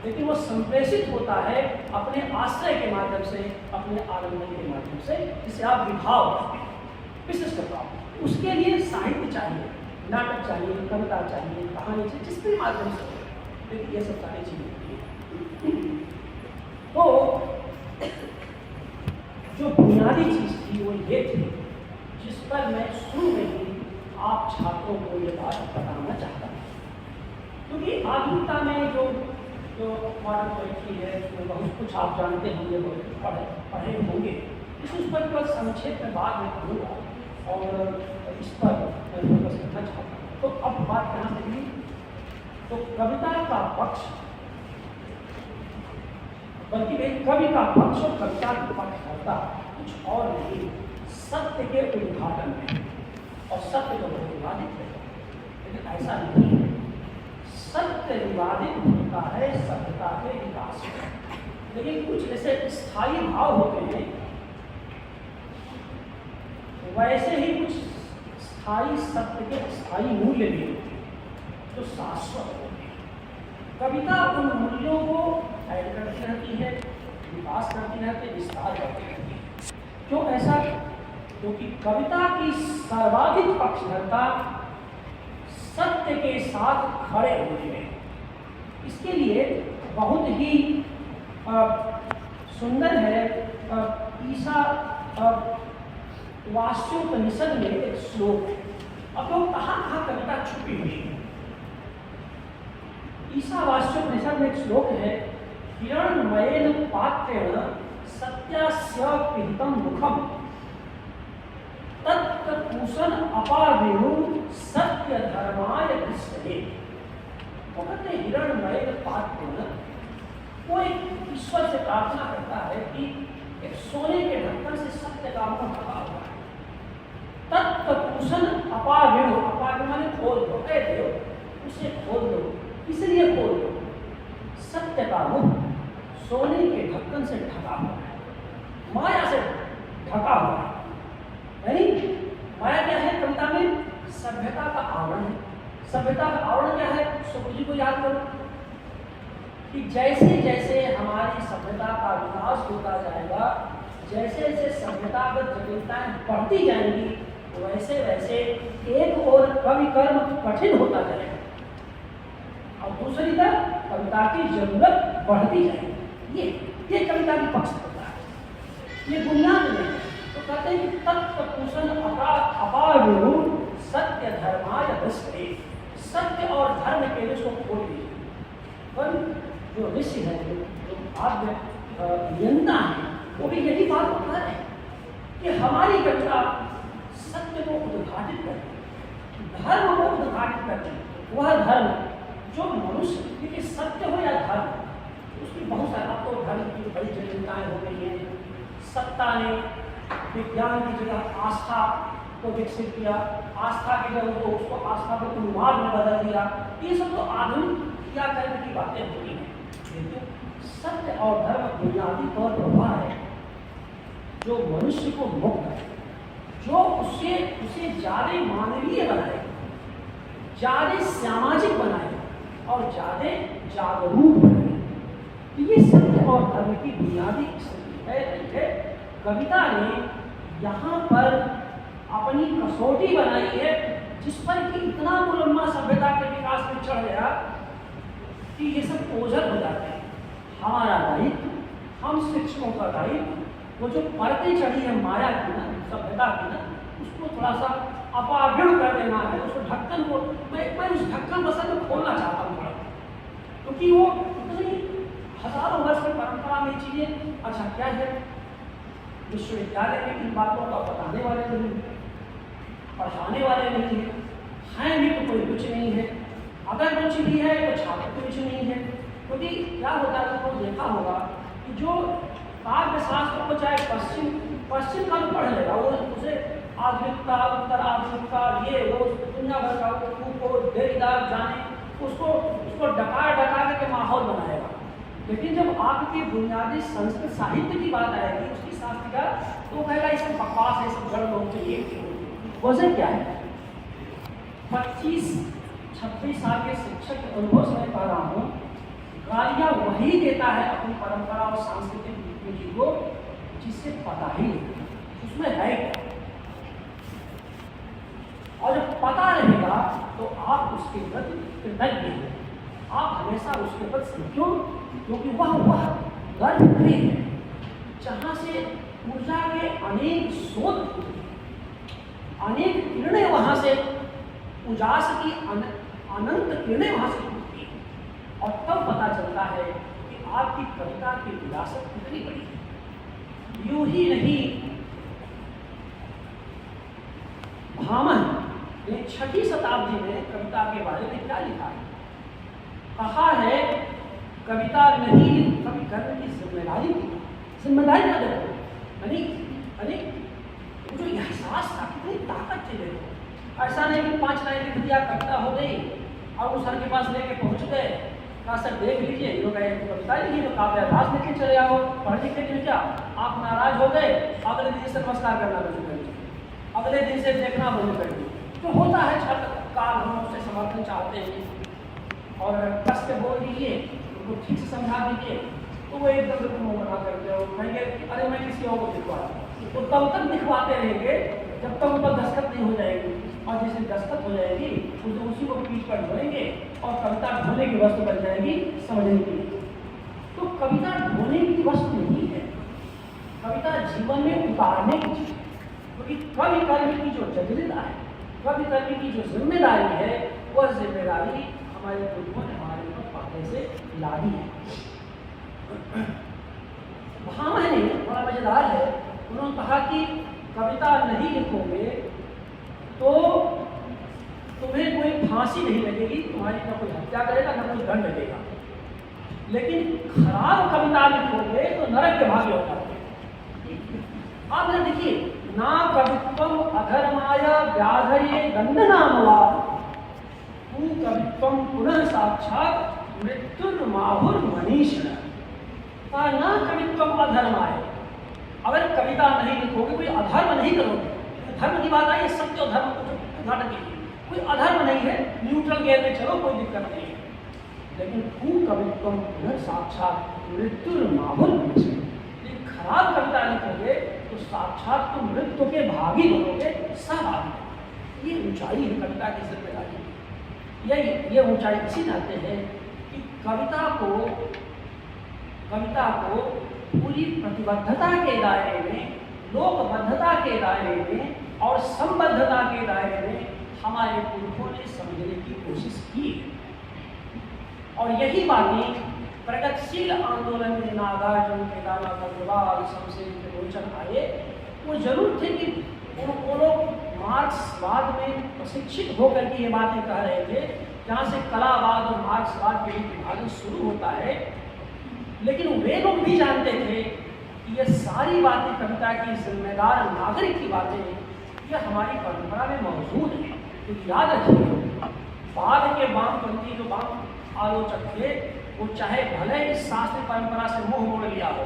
Speaker 3: लेकिन वो संप्रेषित होता है अपने आश्रय के माध्यम से, अपने आनंदन के माध्यम से, जिसे आप विभाव कहते हैं, विशिष्ट भाव। उसके लिए साहित्य चाहिए, नाटक चाहिए, कविता चाहिए, कहानी चाहिए, जिस भी माध्यम से, लेकिन ये सब सारी चीजें होती है। तो जो बुनियादी चीज थी वो ये थी, जिस पर मैं शुरू में ही आप छात्रों को ये बात बताना चाहता हूँ। क्योंकि आधुनिकता में जो मॉडर्न पोएट्री है, उसमें बहुत कुछ आप जानते होंगे, पढ़े होंगे। उस पर केवल संक्षेप में बाद में कहूँगा, और इस पर मैं फोकस करना चाहता हूँ। तो अब बात कहाँ से हुई? तो कविता का पक्ष, बल्कि एक कवि का पक्ष और कविता का पक्ष करता कुछ और नहीं, सत्य के उद्घाटन में। और सत्य तो बहुत विवादित है, लेकिन ऐसा नहीं है। सत्य विवादित होता है सभ्यता के विकास में, लेकिन कुछ ऐसे स्थायी भाव होते हैं, वैसे ही कुछ स्थायी सत्य के स्थायी मूल्य भी होते हैं जो शाश्वत होते हैं। कविता उन मूल्यों को ऐड करती रहती है, विकास करती रहती है, विस्तार करती रहती है। क्यों ऐसा? क्योंकि कविता की सर्वाधिक पक्षधरता सत्य के साथ खड़े होने में। इसके लिए बहुत ही सुंदर है ईसा वास्योपनिषद में एक श्लोक है। अब तो कहाँ कविता छुपी हुई है। ईसा वास्योपनिषद में एक श्लोक है, हिरण्मयेन पात्रेण सत्यास्य पिहितं मुखम तत्पूषण अपावेणु सत्य धर्माय दृष्टये। वो कहते हिरण्मय पात्रेण, वो एक ईश्वर से प्रार्थना करता है कि एक सोने के ढक्कन से सत्य का मुख ढका हुआ है। तत्पूषण अपावेणु, अपावेणु माने खोल दो, कह दो, उसे खोल दो। इसलिए खोल दो, सत्य का मुख सोने के ढक्कन से ढका हुआ है, माया से ढका हुआ है। यानी माया क्या है? कविता में सभ्यता का आवरण है। सभ्यता का आवरण क्या है? सुब्रत जी को याद करो कि जैसे जैसे हमारी सभ्यता का विकास होता जाएगा, जैसे जैसे सभ्यतागत जटिलताएं बढ़ती जाएंगी, वैसे वैसे एक और कवि कर्म कठिन होता जाएगा और दूसरी तरफ कविता की जरूरत बढ़ती जाएगी। ये कविता की पक्ष होता है, ये बुनियाद में है। तो कहते हैं कि तत्पूषण अपावेणु सत्य धर्माय दृष्टये, सत्य और धर्म के लिए उसको खोल दीजिए। पर जो ऋषि है, जो आद्य नियंता है, वो भी यही बात बता रहे हैं कि हमारी कविता सत्य को उद्घाटित करते हैं, धर्म को उद्घाटित करते हैं। वह धर्म जो मनुष्य, देखिए सत्य हो या धर्म, उसकी बहुत सारे, अब तो धर्म की बड़ी जटिलताएं हो गई हैं। सत्ता ने विज्ञान की जगह आस्था को विकसित किया, आस्था की जगह तो उसको आस्था को उन्माद में बदल दिया। ये सब तो आधुनिक क्रियाकर्म की बातें होती हैं, लेकिन सत्य और धर्म बुनियादी तौर पर वह है जो मनुष्य को मुक्त करे, जो उसे ज्यादा मानवीय बनाए, ज्यादा सामाजिक बनाए और ज्यादा जागरूक बनाए। तो ये सत्य और धर्म की बुनियादी स्थिति है। कविता ने यहाँ पर अपनी कसौटी बनाई है, जिस पर कि इतना मुलम्मा सभ्यता के विकास में चढ़ गया कि ये सब ओझल हो जाते हैं। हमारा दायित्व, हम शिक्षकों का दायित्व, वो जो परतें चढ़ी है माया की ना, सभ्यता की ना, उसको थोड़ा सा अपागुण कर देना है। उसको ढक्कन को मैं उस ढक्कन बसल में खोलना चाहता हूँ थोड़ा, क्योंकि वो इतनी हजारों वर्ष की परंपरा में चीजें, अच्छा क्या है, विश्वविद्यालय में इन बातों का बताने वाले नहीं है, पढ़ाने वाले नहीं हैं भी तो कोई कुछ नहीं है। अगर कुछ भी है तो छात्र कुछ नहीं है, क्योंकि क्या होता है, तो देखा होगा कि जो काव्य शास्त्र को चाहे पश्चिम का भी पढ़ लेगा, वो उसे आधुनिकता, उत्तर आधुनिकता, ये वो दुनिया भर का को देरीदार जाने, उसको डका के माहौल बनाएगा। लेकिन जब आपकी बुनियादी संस्कृत साहित्य की बात आएगी, उसकी शास्त्रिका, तो कहेगा इसमें बकवास है, सब जड़ लोग चाहिए। वजह क्या है? 25-26 साल के शिक्षक के अनुभव से मैं कह रहा हूँ, गालियाँ वही देता है अपनी परंपरा और सांस्कृतिक रीति को जिससे पता ही नहीं उसमें है क्या। और जब पता रहेगा तो आप उसके प्रति कृतज्ञ हैं, आप हमेशा उसके प्रति क्यों, क्योंकि वह गर्भगृह है जहाँ से ऊर्जा के अनेक स्रोत, अनेक किरणें वहाँ से, उजास की अनंत किरणें वहाँ से उठती हैं। और तब पता चलता है कि आपकी कविता की विरासत कितनी बड़ी है। यूं ही नहीं, भामह ने 6वीं शताब्दी में कविता के बारे में क्या लिखा है? कहा है कविता नहीं, कवि करने की जिम्मेदारी थी। जिम्मेदारी क्या देखो, अरे जो एहसास था, कितनी ताकत थी देखो। ऐसा नहीं कि 5 लाइन लिख दिया, कविता हो गई और वो सर के पास लेके पहुंच गए, कहा सर देख लीजिए, लोग कविता लिखिए, तो काव्य अभ्यास लेके चले आओ, पढ़ लिख के क्या आप नाराज हो गए, अगले दिन से नमस्कार करना बंद कर दिए, अगले दिन से देखना बंद कर दिए। तो होता है छात्र काल, हम उससे समर्थन चाहते हैं और कस के बोल दीजिए, उनको ठीक से समझा दीजिए, तो वो एकदम मुँह बना करके और कहेंगे अरे मैं किसी और को दिखवा दूँ। तो तब तक दिखवाते रहेंगे जब तक उन पर दस्तखत नहीं हो जाएगी, और जैसे दस्तखत हो जाएगी तो उसी को पीठ पर ढोएंगे और कविता ढोने की वस्तु बन जाएगी समझने के लिए। तो कविता ढोने की वस्तु नहीं है, कविता जीवन में उतारने की चीज। क्योंकि कवि कर्म की जो जटिलता है, कवि कर्म की जो जिम्मेदारी है, वह जिम्मेदारी हमारे पूर्वों ने हमारे ऊपर पहले से लादी है। भामह ने, बड़ा मजेदार है, उन्होंने कहा कि कविता नहीं लिखोगे तो तुम्हें कोई फांसी नहीं लगेगी, तुम्हारी ना कोई हत्या करेगा ना कोई दंड लगेगा, लेकिन खराब कविता लिखोगे तो नरक के भाग्य होता है। आप जरा देखिए, ना कवित्वम अधर्माय व्याधये दंडनामवा तू कवित्वम पुनः साक्षात मृत्युर्माहुर्मनीषण। ना कवित्वम अधर्माय, अगर कविता नहीं लिखोगे, कोई अधर्म नहीं करोगे, धर्म की बात आई, सत्य और धर्म को घाट कीजिए, कोई अधर्म नहीं है, न्यूट्रल गेयर में चलो, कोई दिक्कत नहीं है, लेकिन तू कवित्वम पुनः साक्षात मृत्युर्माहुर्मनीषण। खराब कविता लिखोगे तो साक्षात तुम मृत्यु के भागी बनोगे, सहभागी। ये ऊंचाई है कविता की जिम्मेदारी। ये ऊंचाई इसी नाते है कि कविता को पूरी प्रतिबद्धता के दायरे में, लोकबद्धता के दायरे में और संबद्धता के दायरे में हमारे पुरखों ने समझने की कोशिश की है। और यही बातें प्रगतिशील आंदोलन में नागार्जुन, केदारनाथ अग्रवाल, शमशेर के लोचन आए, वो जरूर थे कि वो लोग मार्क्सवाद में प्रशिक्षित होकर के ये बातें कह रहे थे, जहाँ से कलावाद और मार्क्सवाद के बीच विभाजन शुरू होता है। लेकिन वे लोग भी जानते थे कि ये सारी बातें कविता की जिम्मेदार नागरिक की बातें ये हमारी परंपरा में मौजूद है। तो याद रखिए, बाद के वामपंथी जो वाम आलोचक थे वो चाहे भले इस शास्त्रीय परंपरा से मुंह मोड़ लिया हो,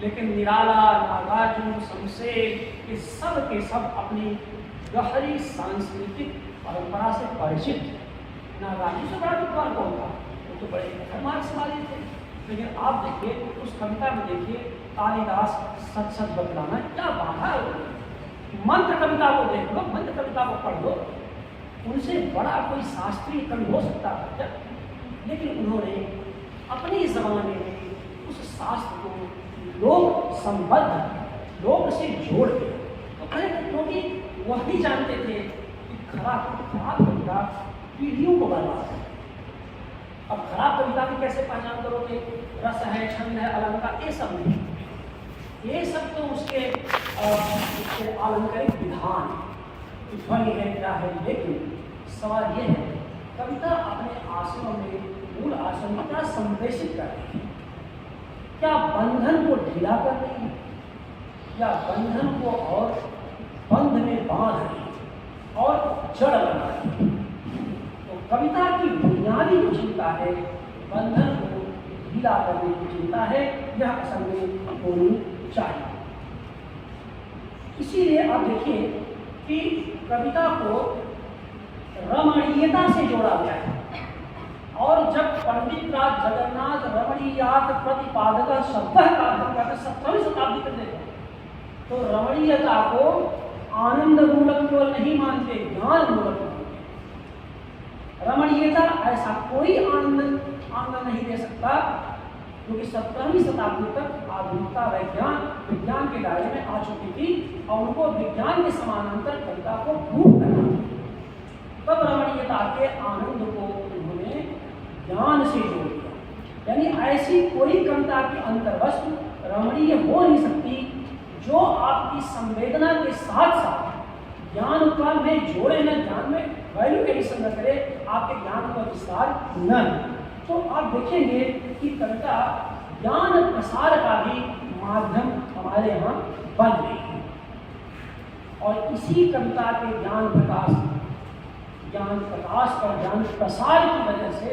Speaker 3: लेकिन निराला, नागार्जुन, शमशेर ये सब के सब अपनी गहरी सांस्कृतिक परंपरा से परिचित थे। नागार्जुन से बड़ा विद्वान कौन था? वो तो बड़े मार्क्सवादी थे। लेकिन आप देखिए उस कविता में, देखिए कालिदास सच सच बतलाना क्या बाधा है। मंत्र कविता को देख लो, मंत्र कविता को पढ़ लो, उनसे बड़ा कोई शास्त्रीय कवि हो सकता था क्या? लेकिन उन्होंने अपनी जमाने में उस शास्त्र को लोक संबद्ध, लोक से जोड़ दिया। तो पहले क्योंकि वह भी जानते थे कि खराब कविता पीढ़ियों को बर्बाद है। अब खराब कविता की कैसे पहचान करोगे? रस है, छंद है, अलंकार, ये सब नहीं। ये सब तो उसके आलंकारिक विधान, ध्वनि है, क्या है। लेकिन सवाल ये है, कविता अपने आशयों में, मूल आशयों में क्या संप्रेषित कर रही है? क्या बंधन को ढीला कर रही है, या बंधन को और बंध में बांध रही है और जड़ बना रही है? तो कविता की बुनियादी जो चिंता है, बंधन को ढीला करने की चिंता है, यह असल में होनी चाहिए। इसीलिए आप देखिए कि कविता को रमणीयता से जोड़ा गया है। और जब पंडित राज जगन्नाथ रमणीयात प्रतिपादक शब्द का अध्ययन करते 17वीं शताब्दी तक देखो, तो रमणीयता को आनंद मूलक केवल नहीं मानते, ज्ञान मूलक मानते। रमणीयता ऐसा कोई आनंद नहीं दे सकता, क्योंकि 17वीं शताब्दी तक आधुनिकता विज्ञान के दायरे में आ चुकी थी और उनको विज्ञान के समानांतर कविता को प्रूव करना। तब रमणीयता के आनंद को उन्होंने ज्ञान से जोड़ दिया। यानी ऐसी कोई कविता की अंतर्वस्तु रमणीय हो नहीं सकती जो आपकी संवेदना के साथ साथ ज्ञान का में जोड़े, न ज्ञान में वैल्यू एडिशन न करे, आपके ज्ञान का विस्तार न। तो आप देखेंगे कि कविता ज्ञान प्रसार का भी माध्यम हमारे यहाँ बन गई है। और इसी कविता के ज्ञान प्रकाश और ज्ञान प्रसार की वजह से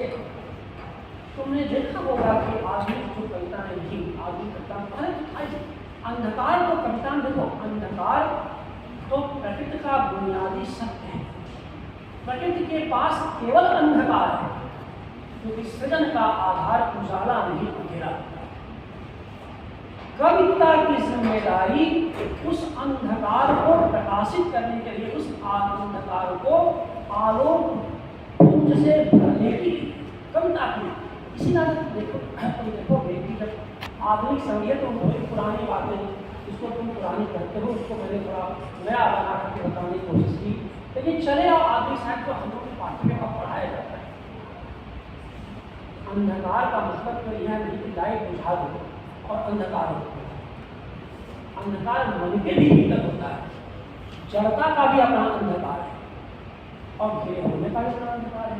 Speaker 3: तुमने देखा होगा कि आधुनिक जो कविताएं थी, आधुनिक कविता पहले तो था अंधकार। तो कविता में देखो, अंधकार तो प्रकृति का बुनियादी सत्य है। प्रकृति के पास केवल अंधकार है, क्योंकि सृजन का आधार उजाला नहीं, अंधेरा। कविता की जिम्मेदारी उस अंधकार को प्रकाशित करने के लिए, उस अंधकार को आलोक पुंज से भरने की कविता की। इसी तरह देखो बेटी, जब आधुनिक संगीत और थोड़ी पुरानी बातें, जिसको तुम पुरानी कहते हो, उसको मैंने थोड़ा नया बना करके बताने की कोशिश की। लेकिन चले आओ, आधुनिक साहित्य को हम लोग के पाठ्यक्रम में पढ़ाया जाता है। अंधकार का मतलब तो यह नहीं कि लाइट बुझा दो और अंधकार हो। अंधकार मन के भी भीतर होता है, जड़ता का भी अपना अंधकार है और घेरे होने का भी अपना अंधकार है,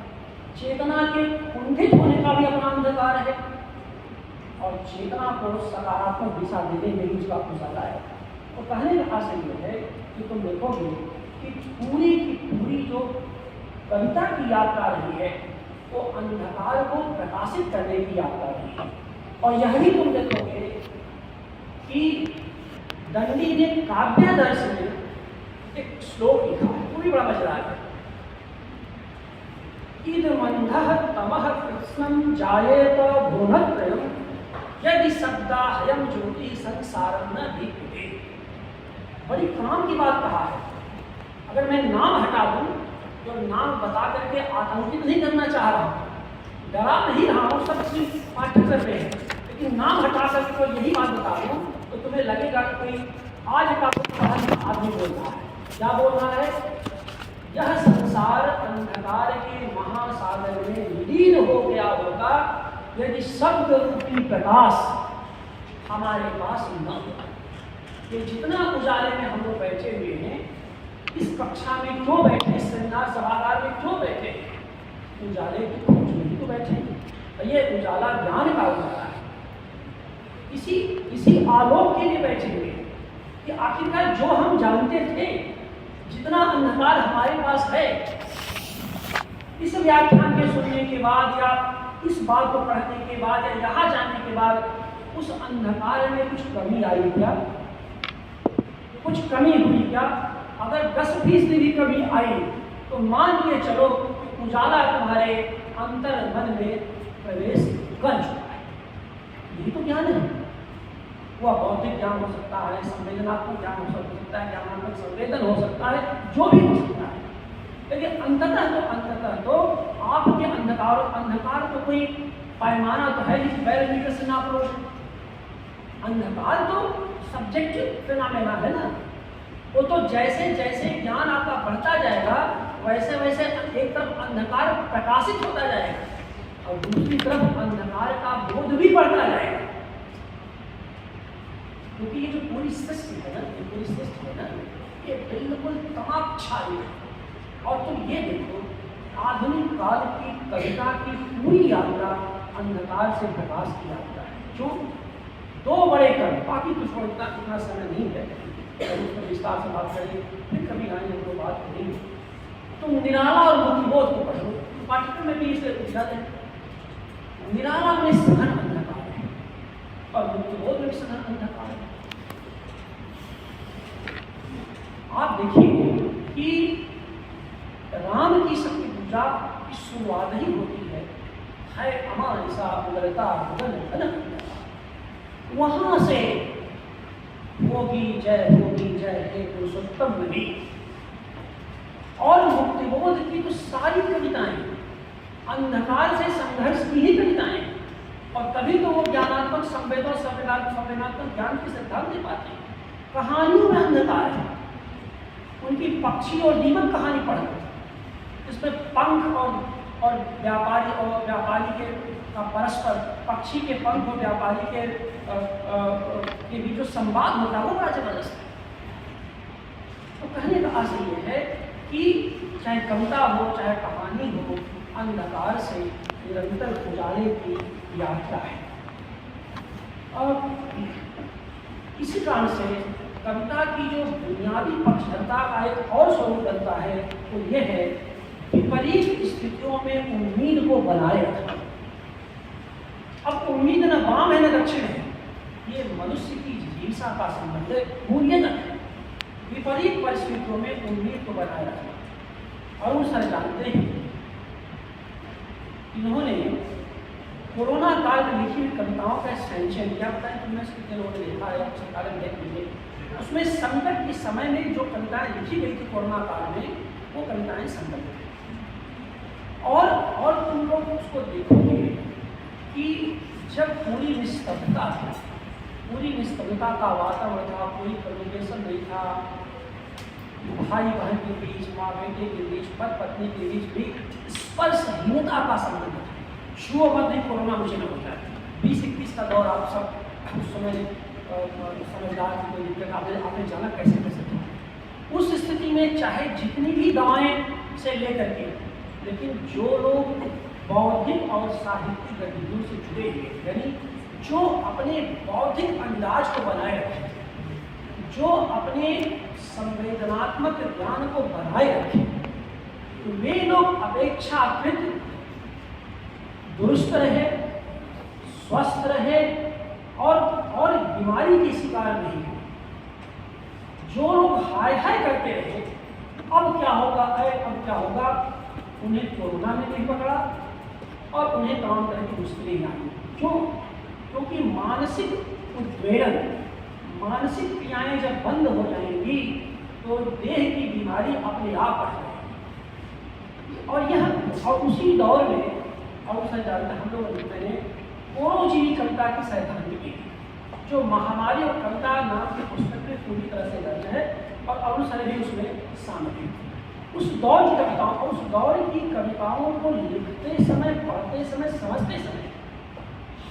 Speaker 3: चेतना के कुंठित होने का भी अपना अंधकार है, और चेतना को सकारात्मक दिशा देने में भी उसका उजाला है। तो कहने का आशय यह है कि तुम देखोगे कि पूरी की पूरी जो कविता की यात्रा रही है वो अंधकार को प्रकाशित करने की यात्रा रही है। और यह भी तुम देखोगे कि दंडी ने काव्यादर्श में एक श्लोक लिखा है, वो भी बड़ा मजेदार है। इदमन्धः तमः कृत्स्नं जायेत भुवनत्रयं यदि शब्दाहयं ज्योति संसारं न दीप्यते। बड़ी काम की बात कहा है। अगर मैं नाम हटा दूं तो नाम बता करके आतंकित नहीं करना चाह रहा हूँ, डरा नहीं रहा हूँ, सब चीज पाठ्यक्रम में है, लेकिन नाम हटा करके तो यही बात बता दूँ तो तुम्हें लगेगा कि कोई आज का आदमी बोल रहा है। क्या बोल रहा है? यह संसार अंधकार के महासागर में विलीन हो गया होगा यदि शब्द रूपी प्रकाश हमारे पास न हो। ये जितना उजाले में हम लोग बैठे हुए हैं, इस कक्षा में क्यों बैठे, इस सेमिनार सभागार में क्यों बैठे? उजाले की खोज में ही तो बैठे। और ये उजाला ज्ञान का उजाला है। इसी आलोक के लिए बैठे हुए कि आखिरकार जो हम जानते थे, जितना अंधकार हमारे पास है, इस व्याख्यान के सुनने के बाद या इस बात को पढ़ने के बाद या यहाँ जाने के बाद उस अंधकार में कुछ कमी आई क्या? कुछ कमी हुई क्या? अगर 10% भी कमी आई तो मान लिए चलो कि उजाला तुम्हारे अंतर मन में प्रवेश कर चुका है। यही तो ज्ञान है। वह बौद्धिक ज्ञान हो सकता है, संवेदनात्मक ज्ञान हो सकता है, ज्ञानात्मक संवेदन हो सकता है, जो भी हो सकता है। लेकिन अंततः तो आपके अंधकार तो कोई पैमाना तो है नहीं, बैरोमीटर से नाप लो। अंधकार तो सब्जेक्टिव फिनोमेना है ना। वो तो जैसे जैसे ज्ञान आपका बढ़ता जाएगा वैसे वैसे एक तरफ अंधकार प्रकाशित होता जाएगा और दूसरी तरफ अंधकार का बोध भी बढ़ता जाएगा। क्योंकि ये जो पूरी सृष्टि है ना, ये बिल्कुल तमाम है। और तुम ये देखो, आधुनिक काल की कविता की पूरी यात्रा अंधकार से प्रकाश की यात्रा है। जो दो बड़े कवि, बाकी कुछ इतना समय नहीं है, उसमें विस्तार से बात करेंगे, फिर कभी आएंगे वो बात करेंगे। तुम निराला और मुक्तिबोध को पढ़ो, पाठ्यक्रम में भी इसे पूछा है। निराला में सघन अंधकार है और मुक्तिबोध में सघन अंधकार है। आप देखिए कि राम की शक्ति पूजा की शुरुआत ही होती है अमानिसा उदरता वहां से होगी जय हे पुरुषोत्तम नबी। और मुक्तिबोध की तो सारी कविताएं अंधकार से संघर्ष की ही कविताएं, और तभी तो वो ज्ञानात्मक संवेदनात्मक ज्ञान के सिद्धांत दे पाते हैं। कहानियों में अंधकार है। उनकी पक्षी और दीमक कहानी पढ़ो, इसमें पंख और व्यापारी के परस्पर, पक्षी के पंख और व्यापारी के बीच जो संवाद होता है वो बड़ा जबरदस्त है। तो कहने का आशय ये है कि चाहे कविता हो चाहे कहानी हो, अंधकार से निरंतर उजाले की यात्रा है। और इसी कारण से कविता की जो बुनियादी पक्षधरता का एक और स्वरूप बनता है वो ये है विपरीत स्थितियों में उम्मीद को बनाए रखना। अब उम्मीद न वाम है न दक्षिण है, ये मनुष्य की जिज्ञासा का संबंध है, मूल्यतक है। विपरीत परिस्थितियों में उम्मीद को बनाए रखना। और सर जानते हैं इन्होंने कोरोना काल में लिखी हुई कविताओं का संचयन किया। बताएं तुमने कितने लोगों ने देखा है, सरकार ने देख लीजिए। उसमें संकट के समय में जो कविताएं लिखी गई थी कोरोना काल में, वो कविताएं संकट थी। और तुम लोग उसको देखोगे कि जब पूरी निस्तब्धता थी, पूरी निस्तब्धता का वातावरण था, कोई कम्युनिकेशन नहीं था, भाई बहन के बीच, माँ बेटे के बीच, पति पत्नी के बीच भी स्पर्शहीनता का संबंध था। छुओ मत नहीं, कोरोना मुझे न होता है। 20-21 का दौर आप सब उस समय समझदार की कोई दिक्कत आपने जाना कैसे था। उस स्थिति में चाहे जितनी भी दवाएं से लेकर के, लेकिन जो लोग बौद्धिक और साहित्यिक गतिविधियों से जुड़े हुए, यानी जो अपने बौद्धिक अंदाज को बनाए रखे, जो अपने संवेदनात्मक ज्ञान को बनाए रखे, तो वे लोग अपेक्षाकृत दुरुस्त रहे, स्वस्थ रहे और बीमारी की शिकार नहीं हुए। जो लोग हाय हाय करते रहे अब क्या होगा, अब क्या होगा, उन्हें कोरोना ने नहीं पकड़ा और उन्हें तमाम तरह की मुश्किलें आई। क्यों? क्योंकि मानसिक उद्वेलन, मानसिक क्रियाएं जब बंद हो जाएंगी तो देह की बीमारी अपने आप बढ़ जाएगी। और उसी दौर में और हम लोग मैंने परोजीवी कविता की सैद्धांतिक की, जो महामारी और कविता नाम के पुस्तक में पूरी तरह से दर्ज है और अनुसार भी उसमें शामिल है। उस दौर की कविताओं, उस दौर की कविताओं को लिखते समय, पढ़ते समय, समझते समय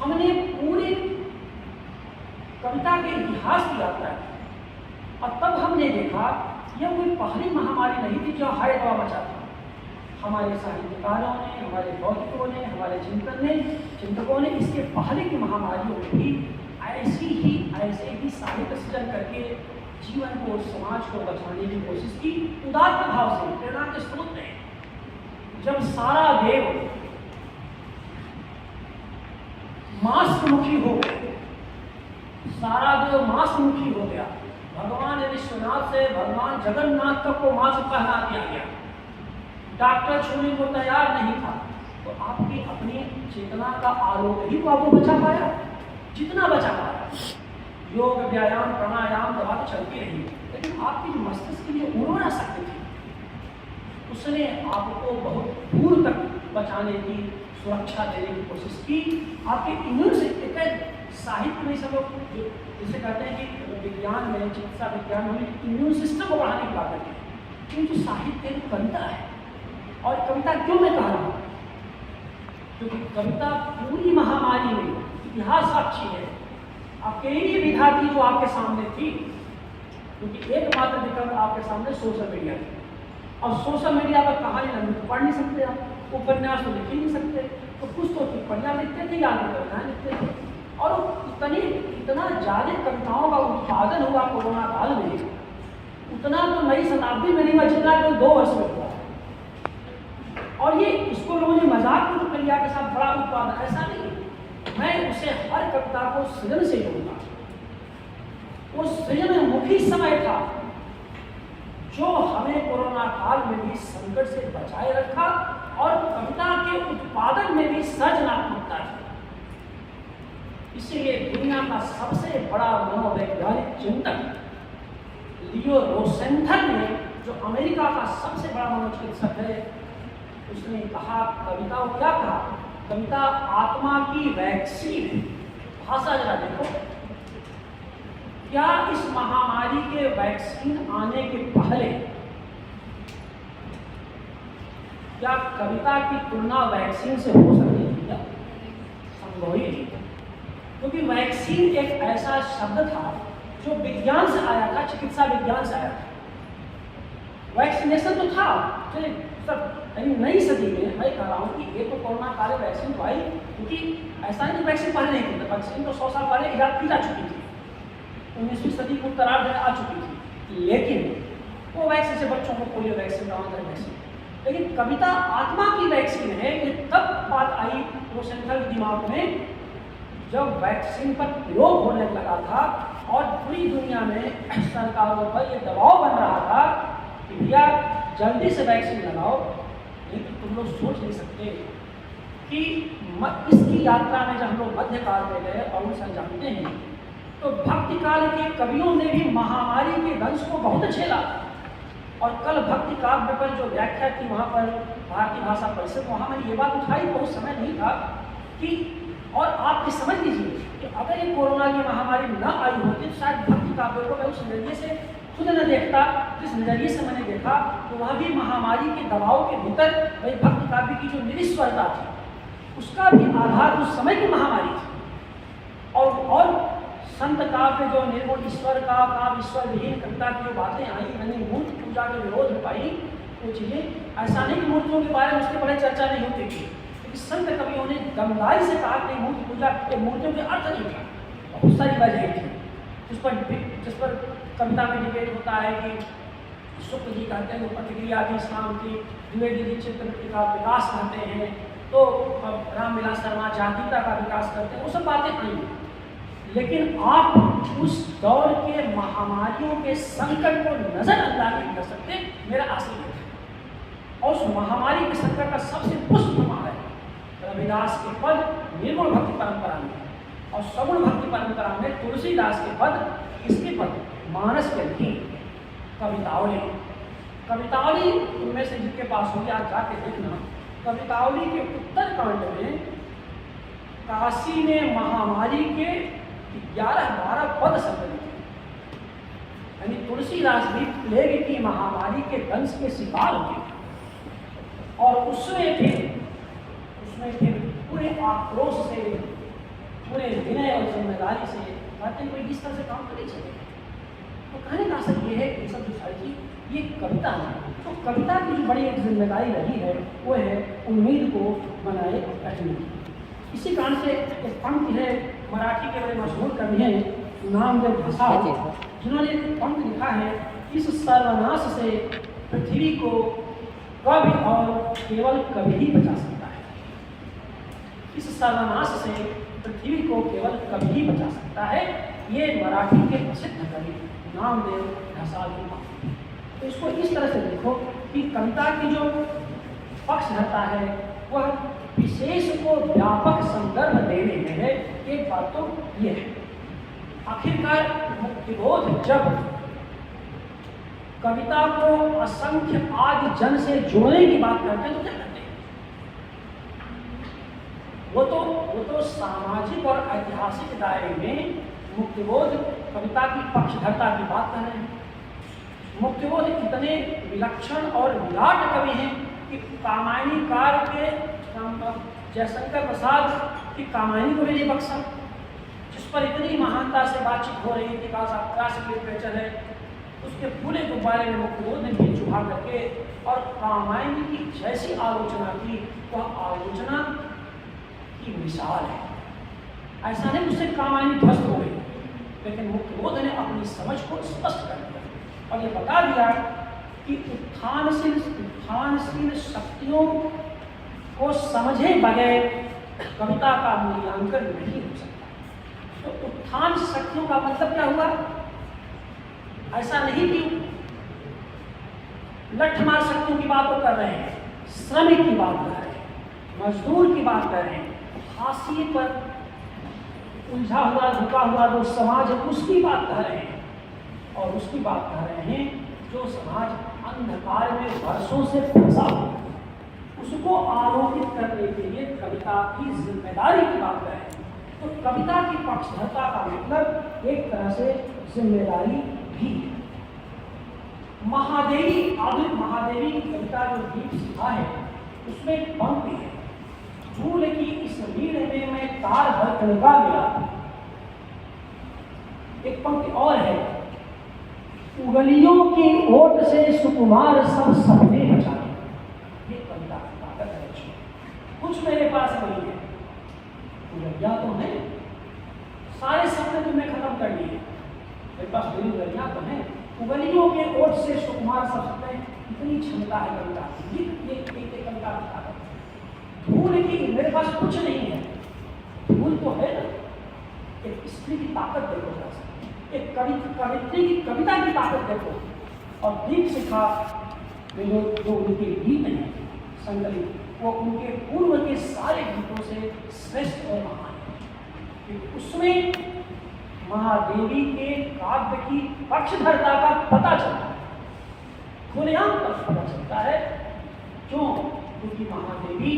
Speaker 3: हमने पूरी कविता के इतिहास की यात्रा की और तब हमने देखा यह कोई पहली महामारी नहीं थी जो हाय दवा मचा था। हमारे साहित्यकारों ने, हमारे बौद्धिकों ने, हमारे चिंतकों ने इसके पहले की महामारियों में भी ऐसे ही साहित्य सृजन करके जीवन को और समाज को बचाने की कोशिश की, उदात्त भाव से, प्रेरणा के स्रोत में। जब सारा देव मास्क मुखी हो गए, सारा देव मास्क मुखी हो गया, भगवान विश्वनाथ से भगवान जगन्नाथ तक को मास्क पहना दिया गया, डॉक्टर छूने को तैयार नहीं था, तो आपकी अपनी चेतना का आलोक ही को आपको बचा पाया, जितना बचा पाया। योग, व्यायाम, प्राणायाम दवा तो चलती रही, लेकिन आपकी जो मस्तिष्क की जो उर्वरा शक्ति थी, उसने आपको बहुत दूर तक बचाने की, सुरक्षा देने की कोशिश की। आपके इम्यून सिस्टम, साहित्य में सब लोग जिसे कहते हैं कि विज्ञान में, चिकित्सा विज्ञान में इम्यून सिस्टम को बढ़ाने की बात करते हैं, क्योंकि साहित्य एक कविता है। और कविता क्यों मैं कह रहा हूँ? क्योंकि कविता पूरी महामारी में इतिहास साक्षी है। अकेली विधा थी जो आपके सामने थी, क्योंकि एकमात्र विकल्प आपके सामने सोशल मीडिया थी। और सोशल मीडिया पर कहानी लंबी पढ़ नहीं सकते आप, उपन्यास तो लिख ही नहीं सकते, तो कुछ तो टिप्पणियाँ लिखते थे या कविताएं लिखते थे। और इतना ज़्यादा कविताओं का उत्पादन हुआ कोरोना काल में, उतना तो नई शताब्दी में नहीं हुआ जितना तो 2 वर्ष में हुआ। और ये इसको लोगों ने मजाक में कर लिया के साथ बड़ा उत्पादन, ऐसा नहीं। मैं उसे हर कविता को सृजन से जोड़ूंगा। वो सृजन मुखी समय था जो हमें कोरोना काल में भी संकट से बचाए रखा, और कविता के उत्पादन में भी सृजनात्मकता थी। इसलिए दुनिया का सबसे बड़ा मनोवैज्ञानिक चिंतक लियो रोसेंथल ने, जो अमेरिका का सबसे बड़ा मनोचिकित्सक है, उसने कहा, कविता को क्या कहा? कविता आत्मा की वैक्सीन है। भाषा जरा देखो, क्या इस महामारी के वैक्सीन आने के पहले क्या कविता की तुलना वैक्सीन से हो सकती थी? क्या संभव ही नहीं, क्योंकि वैक्सीन एक ऐसा शब्द था जो विज्ञान से आया था, चिकित्सा विज्ञान से आया था। वैक्सीनेशन तो था, चलिए सब नई सदी में मैं कह रहा हूँ कि ये तो कोरोना काल वैक्सीन तो आई, क्योंकि ऐसा नहीं वैक्सीन पहले नहीं थी, वैक्सीन तो 100 साल पहले इजाद की जा चुकी थी, 19वीं सदी को उत्तरार्ध में आ चुकी थी। लेकिन वो वैक्सीन से बच्चों को पोलियो वैक्सीन, राउंड वैक्सीन, लेकिन कविता आत्मा की वैक्सीन है। ये तब बात आई रोसेंथल के दिमाग में जब वैक्सीन पर प्रयोग होने लगा था और पूरी दुनिया में सरकारों पर यह दबाव बन रहा था कि भैया जल्दी से वैक्सीन लगाओ, नहीं तो तुम लोग सोच नहीं सकते कि इसकी यात्रा में जब हम लोग मध्यकाल में गए और उनसे जानते हैं, तो भक्ति काल के कवियों ने भी महामारी के दंश को बहुत झेला। और कल भक्ति काव्य पर जो व्याख्या की वहाँ पर भारतीय भाषा परिषद, वहाँ मैंने ये बात उठाई, बहुत समय नहीं था कि, और आप ये समझ लीजिए कि अगर ये कोरोना की महामारी न आई होती तो शायद भक्ति काव्य को मैं उस नजरिए से खुद न देखता, जिस नजरिए से मैंने देखा, तो वह भी महामारी के दबाव के भीतर वही भक्ति काव्य की जो निरीश्वरता थी, उसका भी आधार उस समय की महामारी थी। और संत काव्य जो निर्गुण ईश्वर का काव्य, ईश्वर विहीन कविता की जो बातें आई, यानी मूर्ति पूजा के विरोध में पाई, वो चीज़ें ऐसा नहीं कि मूर्तियों के बारे में उसके बड़े चर्चा नहीं होती थी, क्योंकि संत कवियों ने गंगाई से कहा कि मूर्ति पूजा के मूर्तियों के अर्थ नहीं था। बहुत सारी वजह थी जिस पर कविता में डिबेट होता है कि शुक्ल जी कहते हैं वो प्रतिक्रिया थी इस्लाम की, द्विवेदी जी चित्रवृत्ति का विकास करते हैं, तो रामविलास शर्मा जातीयता का विकास करते हैं, वो सब बातें आई। लेकिन आप उस दौर के महामारियों के संकट को नजरअंदाज नहीं कर सकते, मेरा आशय है। और उस महामारी के संकट का सबसे पुष्ट प्रमाण है रविदास के पद निर्गुण भक्ति परंपरा में, और सगुण भक्ति परंपरा में तुलसीदास के पद, किसके पद? मानस के नहीं, कवितावली। कवितावली उनमें से जिनके पास होगी आप जाके देखना, कवितावली के उत्तरकांड में काशी में महामारी के 11-12 पद संकलित हैं। यानी तुलसीदास भी प्लेग की महामारी के दंश के शिकार हुए, और उसमें फिर पूरे आक्रोश से, पूरे विनय और जिम्मेदारी से कहते हैं कोई इस तरह से काम कर नहीं सकते। तो कहने का असर ये है कि सब जो सारी चीज ये कविता है। तो कविता की जो बड़ी एक जिम्मेदारी रही है वो है उम्मीद को बनाए रखने की। इसी कारण से एक पंक्ति है मराठी के बड़े मशहूर कवि हैं नामदेव ढसाळ, जिन्होंने एक पंक्ति लिखा है, इस सर्वनाश से पृथ्वी को कवि और केवल कवि ही बचा सकता है। इस सर्वनाश से पृथ्वी को केवल कवि ही बचा सकता है। ये मराठी के प्रसिद्ध कवि नामदेव ढसाळ की बात है। तो इसको इस तरह से देखो कि कविता की जो पक्ष रहता है वह विशेष को व्यापक संदर्भ देने में है। एक बात तो ये है, आखिरकार मुक्तिबोध जब कविता को असंख्य आदि जन से जोड़ने की बात करते हैं तो क्या करते हैं? वो तो सामाजिक और ऐतिहासिक दायरे में मुक्तिबोध कविता की पक्षधरता की बात कर रहे हैं। मुक्तिबोध इतने विलक्षण और विराट कवि हैं कि कामायनी कार के जयशंकर प्रसाद की कामायनी को भी नहीं बख्शा, जिस पर इतनी महानता से बातचीत हो रही थी, क्लासिक लिटरेचर है, उसके पूरे गुब्बारे में मुक्तिबोध ने भी चुभा करके और कामायनी की जैसी आलोचना की वह आलोचना की मिसाल है। ऐसा नहीं उससे कामायनी ध्वस्त हो गई, लेकिन मुक्तिबोध ने अपनी समझ को स्पष्ट कर दिया और ये बता दिया कि उत्थानशील शक्तियों को समझे बगैर कविता का मूल्यांकन नहीं हो सकता। तो उत्थान शक्तियों का मतलब क्या हुआ? ऐसा नहीं कि लठमार शक्तियों की बात वो कर रहे हैं, श्रमिक की बात कर रहे हैं, मजदूर की बात कर रहे हैं, हाशिए पर उलझा हुआ झुका हुआ जो समाज है उसकी बात कर रहे हैं, और उसकी बात कर रहे हैं जो समाज अंधकार में वर्षों से फंसा हुआ है, उसको आलोकित करने के लिए कविता की जिम्मेदारी की बात कर रहे हैं। तो कविता की पक्षधरता का मतलब एक तरह से जिम्मेदारी भी है। महादेवी, आधुनिक महादेवी की कविता जो दीप शिखा है उसमें एक पंक्ति है, धूल की इस मीड़ में मैं तार भर निकाल गया। एक पंक्ति और है, उंगलियों की ओट से सुकुमार सब सपने बचा ले। ये कविता की ताकत है। कुछ मेरे पास नहीं है, उंगलियां तो है, सारे सपने तुमने खत्म कर लिए, मेरे पास मेरी उंगलियां तो है, उंगलियों के ओट से सुकुमार सब सपने। इतनी क्षमता है कविता की, ये कविता की ताकत। धूल की मेरे पास कुछ नहीं है, धूल तो है ना। एक स्त्री की ताकत देखो, एक कवित्री की कविता की ताकत देखो, और दीप शिखा में जो उनके गीत हैं संकलित, वो उनके पूर्व के सारे गीतों से श्रेष्ठ और महान है। उसमें महादेवी के काव्य की पक्षधरता का पता चलता है, खुलेआम पता चलता है। क्यों? क्योंकि महादेवी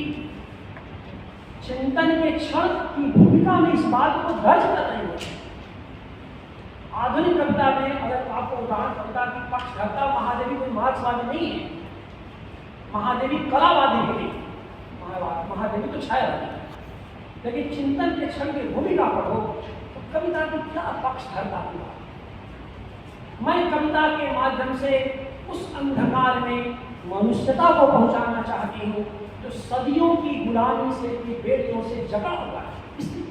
Speaker 3: चिंतन के क्षण की भूमिका में इस बात को दर्ज कर रही है। आधुनिक कविता में अगर आपको उदाहरण, कविता की पक्षधरता, महादेवी कोई मार्क्सवादी नहीं है, महादेवी कलावादी भी नहीं, महादेवी तो छायावादी है। लेकिन चिंतन के क्षण की भूमिका पढ़ो तो कविता की क्या पक्षधरता की बात। मैं कविता के माध्यम से उस अंधकार में मनुष्यता को पहुंचाना चाहती हूँ जो सदियों की गुलामी से, की बेड़ियों से जगा हुआ है। इसलिए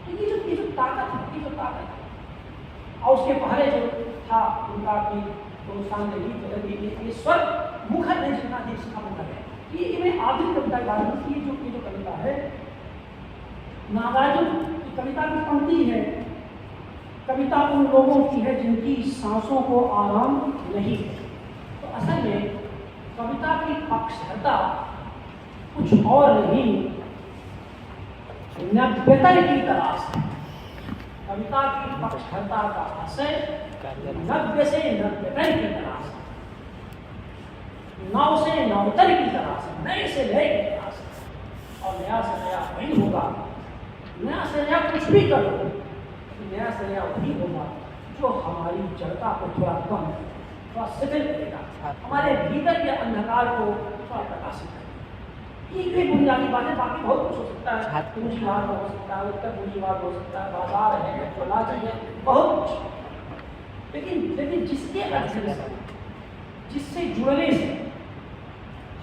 Speaker 3: ये जो ताकत है, ये जो ताकत है। और उसके पहले जो था उनका कि तो सामने गीत बदल गई, ये स्वर मुखर नहीं जितना दीप शिखा मुखर है। ये मैं आधुनिक कविता की ये जो कविता है, नागार्जुन की कविता की पंक्ति है, कविता उन लोगों की है जिनकी सांसों को आराम नहीं है। तो असल में कविता की पक्षधरता कुछ और नहीं, नव्यता की तलाश है। कविता की पक्षधरता का आशय नव्य से नव्यतर की तलाश है, नव से नवतर की तलाश है, नए से नए की तलाश है। और नया से नया वही होगा, नया से नया कुछ भी करो, नया से नया वही होगा जो हमारी जड़ता को थोड़ा कम, थोड़ा शिथिल करेगा, हमारे भीतर के अंधकार को थोड़ा प्रकाशित करेगा। ये बुनियादी बातें, बाकी बहुत कुछ हो सकता है, पूंजीवाद हो सकता है, उत्तर पूंजीवाद हो सकता है, बाजार है, चोला चाहिए, बहुत कुछ। लेकिन जिसके अध्ययन से, जिससे जुड़ने से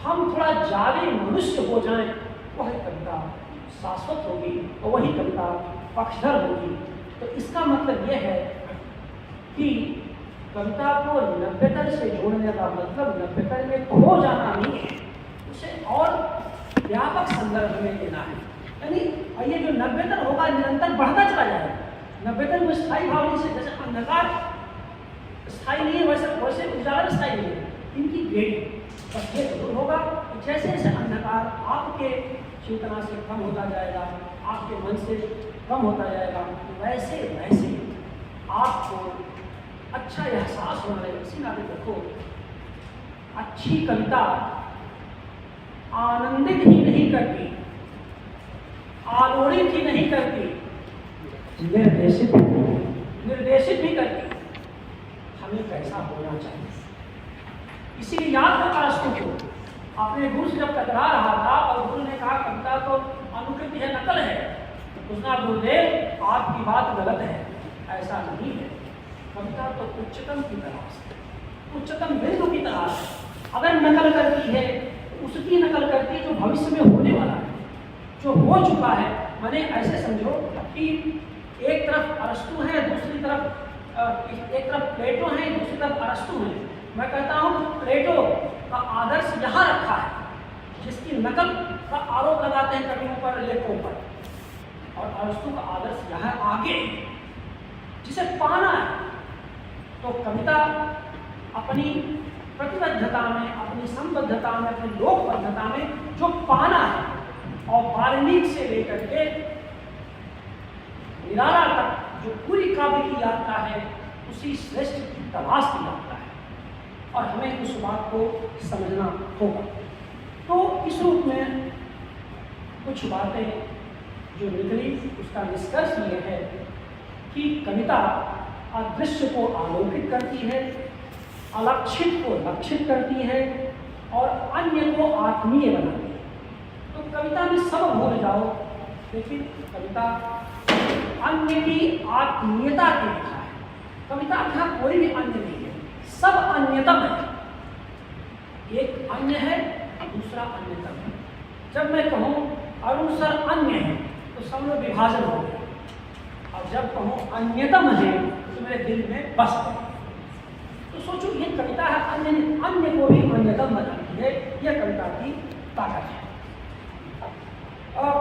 Speaker 3: हम थोड़ा ज़्यादा मनुष्य हो जाएं, वह कविता शाश्वत होगी और वही कविता पक्षधर होगी। तो इसका मतलब यह है कि कविता को नव्यतर से जोड़ने का मतलब नव्यतर में खो जाना नहीं है, उसे और व्यापक संदर्भ में लेना है। यानी ये जो नव्यतर होगा निरंतर बढ़ता चला जाएगा। नव्यतर में स्थायी भाव नहीं, से जैसे अंधकार स्थायी नहीं है वैसे उजागर स्थायी नहीं है, इनकी ग्रेडिंग बस ये जरूर होगा कि जैसे जैसे अंधकार आपके चेतना से कम होता जाएगा, आपके मन से कम होता जाएगा, वैसे वैसे आपको अच्छा एहसास होना है। इसी नाते देखो, अच्छी कविता आनंदित ही नहीं करती, आलोड़ित ही नहीं करती, निर्देशित भी करती। हमें कैसा होना चाहिए, इसीलिए याद रखा अरस्तु को। अपने गुरु से जब टकरा रहा था और गुरु ने कहा कविता तो अनुकृति है, नकल है, उसने गुरुदेव आपकी बात गलत है, ऐसा नहीं है। कविता तो उच्चतम की तलाश है, उच्चतम बिंदु की तलाश है। अगर नकल करती है तो उसकी नकल करती है जो भविष्य में होने वाला है, जो हो चुका है। मैंने ऐसे समझो कि एक तरफ अरस्तु है, दूसरी तरफ एक तरफ प्लेटो है, दूसरी तरफ अरस्तु है। मैं कहता हूँ प्लेटो का आदर्श यहाँ रखा है, जिसकी नकल का आरोप लगाते हैं कवियों पर, लेखकों पर, और अरस्तु का आदर्श यहाँ आगे, जिसे पाना है। तो कविता अपनी प्रतिबद्धता में, अपनी संबद्धता में, अपनी लोकबद्धता में जो पाना है, और वाल्मीकि से लेकर के निराला तक जो पूरी काव्य की यात्रा है, उसी श्रेष्ठ की तलाश की यात्रा है, और हमें उस बात को समझना होगा। तो इस रूप में कुछ बातें जो निकली, उसका निष्कर्ष ये है कि कविता अदृश्य को आलोकित करती है, अलक्षित को लक्षित करती है, और अन्य को आत्मीय बनाती है। तो कविता में सब भूल जाओ, लेकिन कविता अन्य की आत्मीयता की लिखा है। कविता का कोई भी अन्य नहीं है, सब अन्यतम है। एक अन्य है, दूसरा अन्यतम है। जब मैं कहूँ अरुण सर अन्य है तो समझो विभाजन हो गया, और जब कहूँ अन्यतम है तो मेरे दिल में बस गया। तो सोचो, ये कविता है अन्य को भी अन्यतम बनाती है, यह कविता की ताकत है। और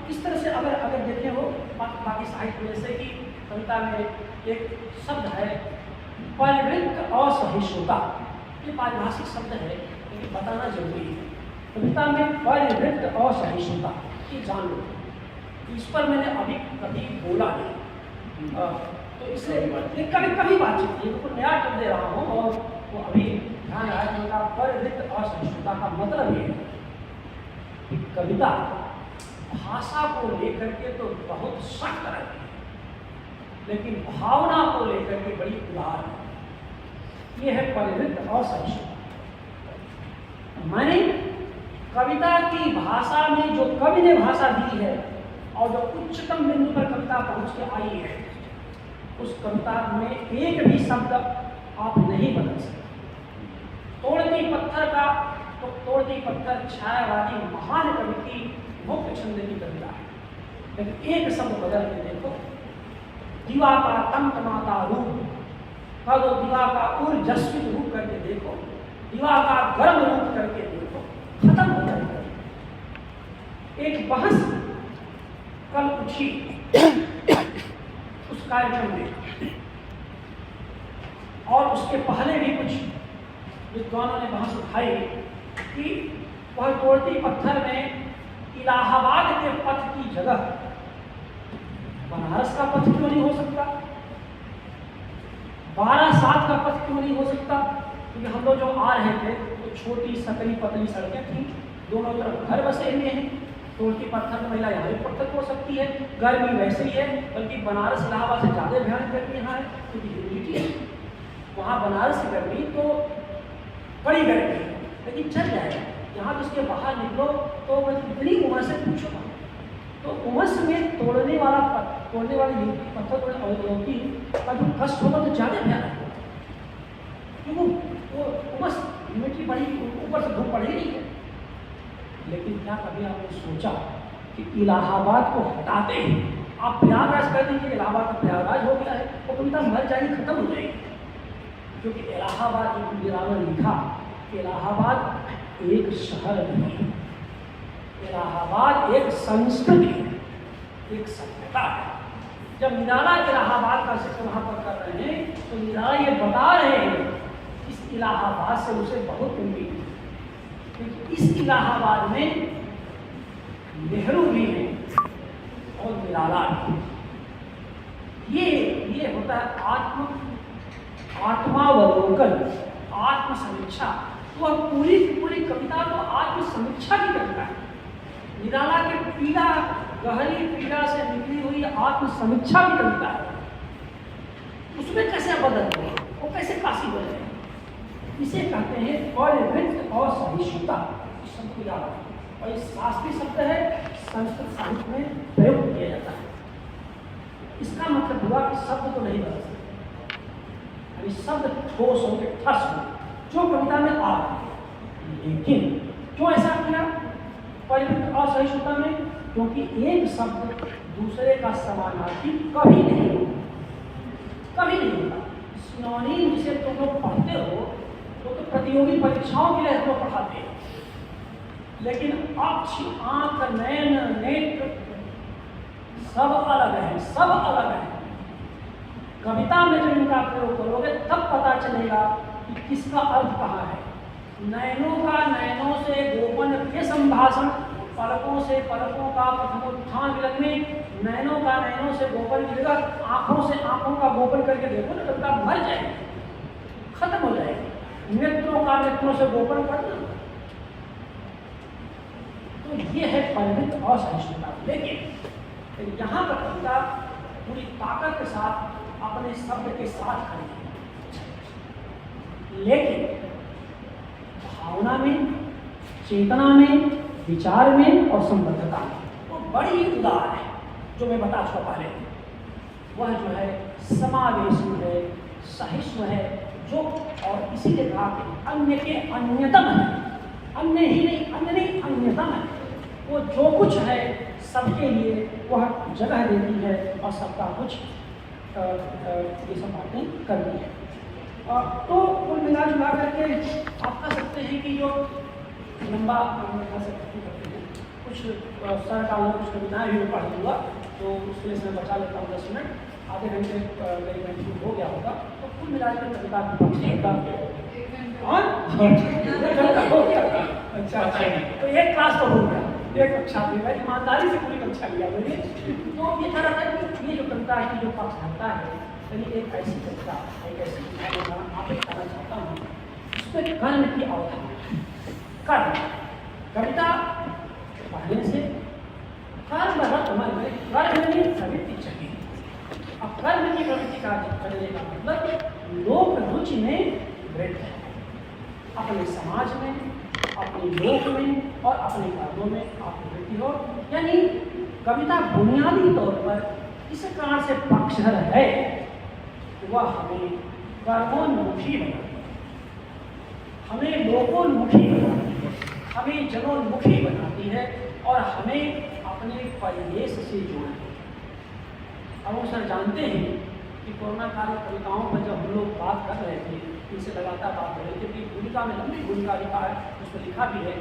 Speaker 3: इस तरह से अगर देखें वो बाकी साहित्य में, जैसे कि कविता में एक शब्द है परिवृत्त असहिष्णुता। ये पारिभाषिक शब्द है, लेकिन बताना जरूरी है। कविता में परिवृत्त असहिष्णुता, ये जान लो, इस पर मैंने अभी कभी बोला नहीं, तो इसलिए कभी बातचीत की, तो नया टर्म दे रहा हूँ, और वो अभी ध्यान रखने का। परिवृत्त असहिष्णुता का मतलब ये है कि कविता भाषा को लेकर के तो बहुत सख्त रहती है, लेकिन भावना को लेकर के बड़ी उदार है। ये है परिवृत्त असहिष्णुता। मैंने कविता की भाषा में जो कवि ने भाषा दी है, और जो उच्चतम बिंदु पर कविता पहुंच के आई है, उस कविता में एक भी शब्द आप नहीं बदल सकते। तोड़ती पत्थर का तो तोड़ती पत्थर छायावादी महान कवि की मुख्य छंद की कविता है, लेकिन एक शब्द बदल के देखो, दीवा का तमतमाता रूप कर दो, दीवा का ऊर्जस्वित रूप करके देखो, दीवा का गर्म रूप करके देखो, खत्म हो जाएगा। एक बहस कल उठी उस कार्यक्रम में, और उसके पहले भी कुछ विद्वानों ने बहस उठाई कि वह तोड़ती पत्थर में इलाहाबाद के पथ की जगह बनारस का पथ क्यों नहीं हो सकता, 12/7 का पथ क्यों नहीं हो सकता। क्योंकि हम लोग जो आ रहे थे तो छोटी सकरी पतली सड़कें थी, दोनों तरफ घर बसे हुए हैं, तोड़ती पत्थर महिला यहाँ भी पत्थर हो सकती है, गर्मी वैसे ही है, बल्कि बनारस इलाहाबाद से ज़्यादा भयानक गर्मी यहाँ है, क्योंकि ह्यूमिडिटी है वहाँ। बनारस की गर्मी तो बड़ी गर्मी है, लेकिन चल जाएगा। यहाँ तो उसके बाहर निकलो तो इतनी उमस से पूछो ना, तो उमस में तोड़ने वाली पत्थर का जो कष्ट होगा तो ज़्यादा भयानक होगा। ह्यूमिडिटी बड़ी, ऊपर से धूप पड़ ही नहीं है। लेकिन क्या कभी आपने सोचा कि इलाहाबाद को हटाते ही आप प्रयागराज कर दीजिए, इलाहाबाद का प्रयागराज हो गया है, वो कविता मर जाएगी, खत्म हो जाएगी। क्योंकि इलाहाबाद, एक वीरान ने लिखा, इलाहाबाद एक शहर नहीं, इलाहाबाद एक संस्कृति है, एक सभ्यता है। जब निराला इलाहाबाद का जिक्र वहाँ पर कर रहे हैं तो निराला ये बता रहे हैं इस इलाहाबाद से उसे बहुत उम्मीद है, क्योंकि इस इलाहाबाद में नेहरू भी हैं और निराला भी। ये होता है आत्मावलोकन, आत्मसमीक्षा। तो अब पूरी पूरी कविता तो आत्मसमीक्षा की कविता है। निराला के पीड़ा, गहरी पीड़ा से निकली हुई आत्मसमीक्षा की कविता है। उसमें कैसे बदल गए, वो कैसे काशी बदले, इसे कहते हैं परिवृत्त और सहिष्णुता। इस शब्द को याद रखें, और ये शास्त्रीय शब्द है, संस्कृत साहित्य में प्रयोग किया जाता है। इसका मतलब हुआ कि शब्द तो नहीं बदल सकते, यानी शब्द ठोस हो के ठस हो, जो कविता में आ रहा है। लेकिन क्यों ऐसा किया परिवृत्त और सहिष्णुता में? क्योंकि एक शब्द दूसरे का समानार्थी कभी नहीं होता, कभी नहीं होता। सिनोनिम जिसे तुम लोग पढ़ते हो तो प्रतियोगी परीक्षाओं के लिए हम लोग पढ़ाते हैं, लेकिन अक्ष, आंख, नयन, नेत्र सब अलग है, सब अलग है। कविता में जब इनका प्रयोग करोगे तब पता चलेगा कि किसका अर्थ कहाँ है। नयनों का नयनों से गोपन के संभाषण, पलकों से पलकों का प्रथमोत्थान विलग में नयनों का नयनों से गोपन मिलेगा। आंखों से आंखों का गोपन करके देखो ना, कविता मर जाएगी, खत्म हो जाएगी। नेत्रों का नेत्रों से गोपन करना, तो ये है परिवृत्त और सहिष्णुता। लेकिन यहाँ पर कविता पूरी ताकत के साथ अपने शब्द के साथ खड़ी है, लेकिन भावना में, चेतना में, विचार में और संबद्धता में वो बड़ी उदार है। जो मैं बता चुका पहले, वह जो है समावेशी है, सहिष्णु है, जो और इसीलिए कहा कि अन्य के अन्यतम है। अन्य ही नहीं, अन्य नहीं, अन्यतम है। वो जो कुछ है सबके लिए वह जगह देती है और सबका कुछ ये सब बातें करती है। तो कुल मिला जुला करके आप कह सकते हैं कि जो लंबा कुछ सर का कुछ कविताएँ भी मैं पढ़ लूँगा, तो उसके लिए मैं बचा लेता हूँ 10 मिनट, आधे घंटे मेरी घंटे हो गया होगा। तो कुल मिला कर कविता अच्छा, तो एक क्लास तो हो गया, एक कक्षा भी मैं ईमानदारी से पूरी कक्षा लिया मैंने। तो ये तरह था कि ये जो कविता की जो पक्ष रहता है, यानी एक ऐसी कविता, एक ऐसी आप बताना चाहता हूँ, उसमें कर्म की अवधारणा। कर्म कविता पढ़ने से कर्म मन में कर्म में प्रवृत्ति चाहिए। अब कर्म की प्रवृत्ति का करने का मतलब लोक रुचि में वृद्धि है, अपने समाज में, अपने लोक में और अपने कर्मों में आपकी वृद्धि हो। यानी कविता बुनियादी तौर पर इस कारण से पक्षधर है, वह हमें कर्मोन्मुखी बनाती है, हमें लोकोन्मुखी बनाती है, हमें जनोन्मुखी बनाती है और हमें अपने परिवेश से जोड़ती है। अब वो सर जानते हैं कि कोरोना काल कविताओं पर जब हम लोग बात कर रहे थे, इनसे लगातार बात कर रहे थे कि भूमिका में लंबी भूमिका लिखा है, उसमें लिखा भी है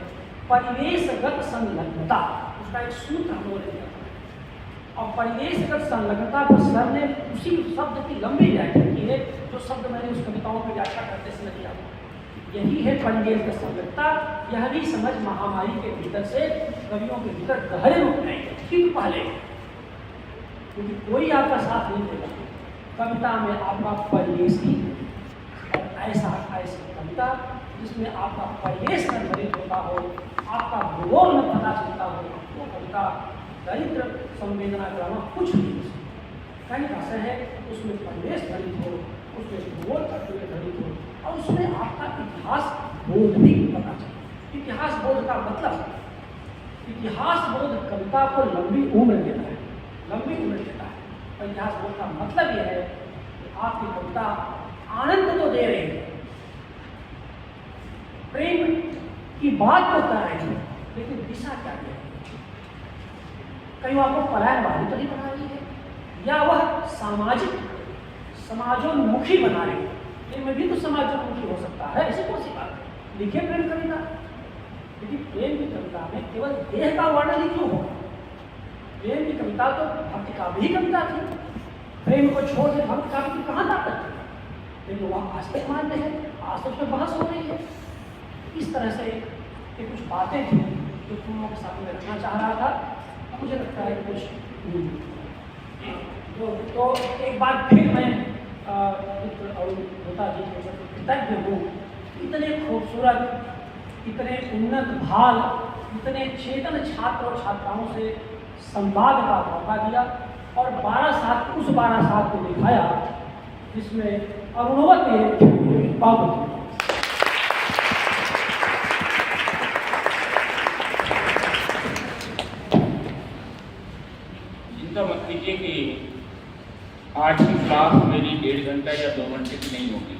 Speaker 3: परिवेशगत संलग्नता, उसका एक सूत्र हम लोगों ने दिया था। और परिवेशगत संलग्नता पर सर ने उसी शब्द की लंबी व्याख्या की है जो शब्द मैंने उस कविताओं की व्याख्या करते समय दिया था। यही है परिवेशगत संलग्नता। यह भी समझ महामारी के भीतर से कवियों के भीतर गहरे रूप में ठीक पहले, क्योंकि कोई आपका साथ नहीं देगा कविता में, आपका परिवेश ही और ऐसी कविता जिसमें आपका परिवेश में भरित होता हो, आपका भूगोल में पता चलता हो, वो कविता दरिद्र संवेदना कराना कुछ नहीं हो सकता। कई भाषा है उसमें परिवेश भरित हो, उसमें भूगोल तत्व भरित हो और उसमें आपका इतिहास बोध भी पता चले। इतिहास बोध का मतलब, इतिहास बोध कविता को लंबी उम्र देता है, लंबी उम्र देता है। और इतिहास बोध का मतलब यह है कि आपकी कविता आनंद तो दे रही है, प्रेम की बात तो कर रहे हैं, लेकिन दिशा क्या है? कहीं वो आपको पलायनवादी तो नहीं बना रही है, या वह सामाजिक समाजोन्मुखी बना रही है? प्रेम में भी तो समाजोन्मुखी हो सकता है, ऐसी कौन सी बात है? लिखे प्रेम कविता, लेकिन प्रेम की कविता में केवल देह का वर्णन ही क्यों हो? प्रेम की कविता तो भक्ति का भी कविता थी। प्रेम को छोड़ के भक्ति काव्य की कहाँ ताकत है? लेकिन वह आज तक मान्य है, आज तक उसमें बहस हो रही है। इस तरह से ये कुछ बातें थी जो तुम लोगों के सामने रखना चाह रहा था। मुझे लगता है कुछ तो एक बार फिर मैं और होता जी के कृतज्ञ हूँ। इतने खूबसूरत, इतने उन्नत भाल, इतने चेतन छात्र और छात्राओं से संवाद का मौका दिया और 12 साल उस 12 साल को दिखाया जिसमें अरुणवत बाबू
Speaker 1: चिंता मत कीजिए कि आज की क्लास मेरी 1.5 घंटा या 2 घंटे की नहीं होगी।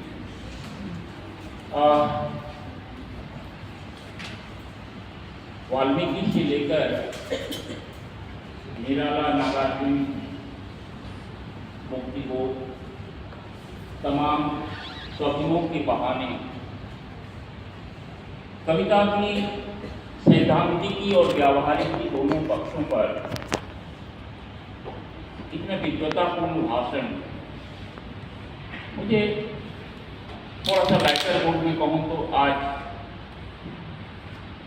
Speaker 1: वाल्मीकि से लेकर निराला, नागार्जुन, मुक्तिबोध, तमाम कवियों के बहाने कविता की सैद्धांतिकी और व्यावहारिकी दोनों पक्षों पर इतने विद्वतापूर्ण भाषण, मुझे थोड़ा सा राइटर बोर्ड में कहूँ तो आज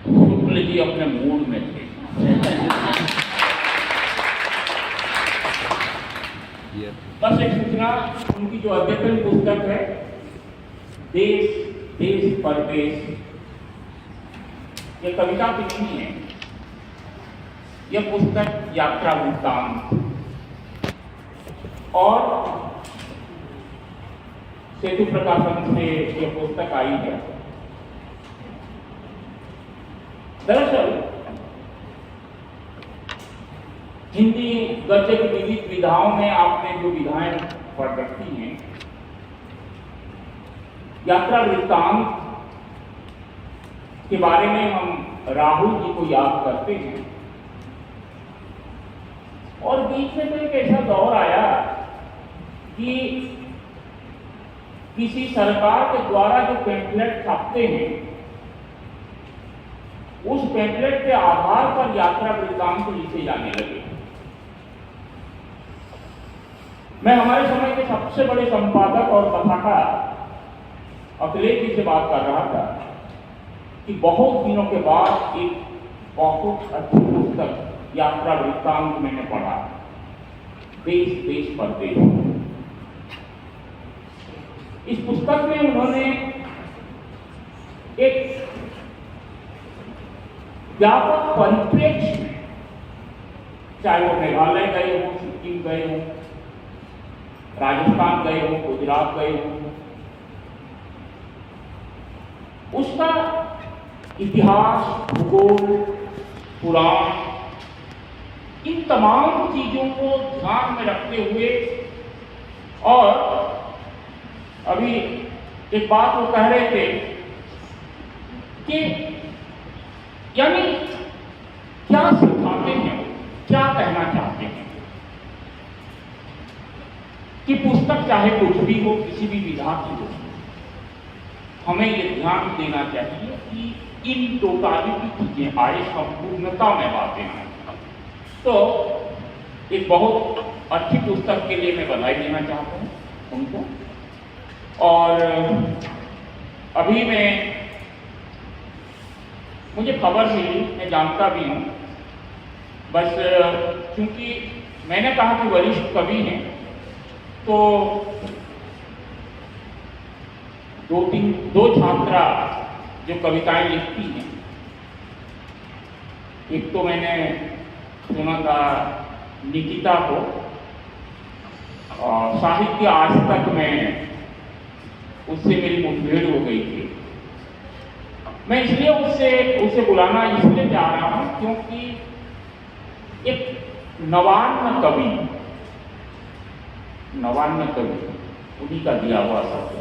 Speaker 1: शुक्ल जी अपने मूड में थे। बस एक सूचना, उनकी जो अद्यतन पुस्तक है देश देश परदेश, ये कविता की नहीं है, यह पुस्तक यात्रा वृत्तांत और सेतु प्रकाशन से यह पुस्तक आई है। दरअसल हिंदी गद्य की विविध विधाओं में आपने जो विधाएं पढ़ रखी हैं, यात्रा वृत्तांत के बारे में हम राहुल जी को याद करते हैं। और बीच में तो एक ऐसा दौर आया कि किसी सरकार के द्वारा जो पैम्फलेट छापते हैं, उस पैम्फलेट के आधार पर यात्रा वृत्तांत लिखे जाने लगे। मैं हमारे समय के सबसे बड़े संपादक और कथाकार अखिलेश जी से बात कर रहा था कि बहुत दिनों के बाद एक बहुत अच्छी पुस्तक यात्रा वृत्तांत मैंने पढ़ा, देश देश परदेश। इस पुस्तक में उन्होंने एक व्यापक परिप्रेक्ष्य में, चाहे वो मेघालय गए हो, सिक्किम गए हो, राजस्थान गए हो, गुजरात गए हो, उसका इतिहास, भूगोल, पुराण, इन तमाम चीजों को ध्यान में रखते हुए, और अभी एक बात वो कह रहे थे कि यानी क्या सिखाते हैं, क्या कहना चाहते हैं कि पुस्तक चाहे कुछ भी हो, किसी भी विधा की हो, हमें ये ध्यान देना चाहिए कि इन टोटालिटी चीजें आए, संपूर्णता में बातें आए। तो एक बहुत अच्छी पुस्तक के लिए मैं बधाई देना चाहता हूँ उनको। और अभी मुझे खबर मिली, मैं जानता भी हूँ, बस क्योंकि मैंने कहा कि वरिष्ठ कवि हैं, तो दो छात्रा जो कविताएं लिखती हैं, एक तो मैंने सुना था निकिता को, और साहित्य आज तक में उससे मेरी मुठभेड़ हो गई थी। मैं इसलिए उसे बुलाना इसलिए चाह रहा हूं क्योंकि एक नवान्न कवि उन्हीं का दिया हुआ शब्द।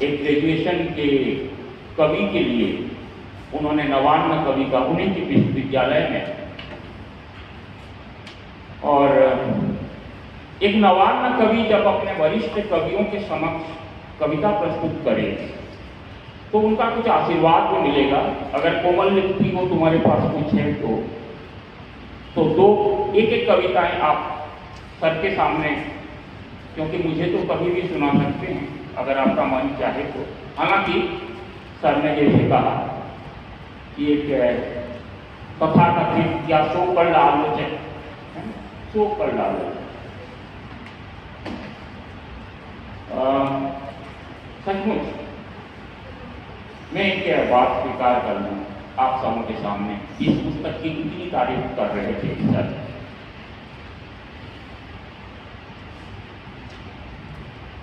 Speaker 1: एक ग्रेजुएशन के कवि के लिए उन्होंने नवान्न कवि का पुणे के विश्वविद्यालय में, और एक नवान्न कवि जब अपने वरिष्ठ कवियों के समक्ष कविता प्रस्तुत करे तो उनका कुछ आशीर्वाद भी मिलेगा। अगर कोमल लिखती हो तुम्हारे पास कुछ है तो दो एक एक कविताएं आप सर के सामने, क्योंकि मुझे तो कभी भी सुना सकते हैं अगर आपका मन चाहे तो। हालांकि सर ने जैसे कहा कि एक तथाकथित या शो पर आलोचक, शो पर आलोचक सचमुच मैं एक बात स्वीकार कर लूँ आप सबों के सामने, इस पुस्तक की कितनी तारीफ कर रहे थे सर।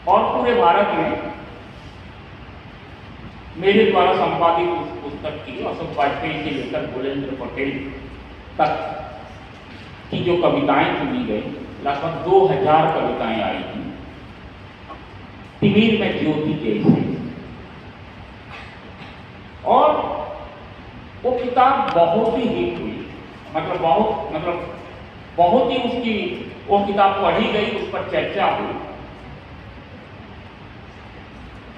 Speaker 1: और पूरे भारत में मेरे द्वारा संपादित उस पुस्तक की अशोक वाजपेयी से लेकर भूलेंद्र पटेल तक की जो कविताएं चुनी गई, लगभग 2000 कविताएं आई थी। तिमिर में ज्योति जैसे, और वो किताब बहुत ही हिट हुई, मतलब बहुत ही उसकी वो किताब पढ़ी गई, उस पर चर्चा हुई।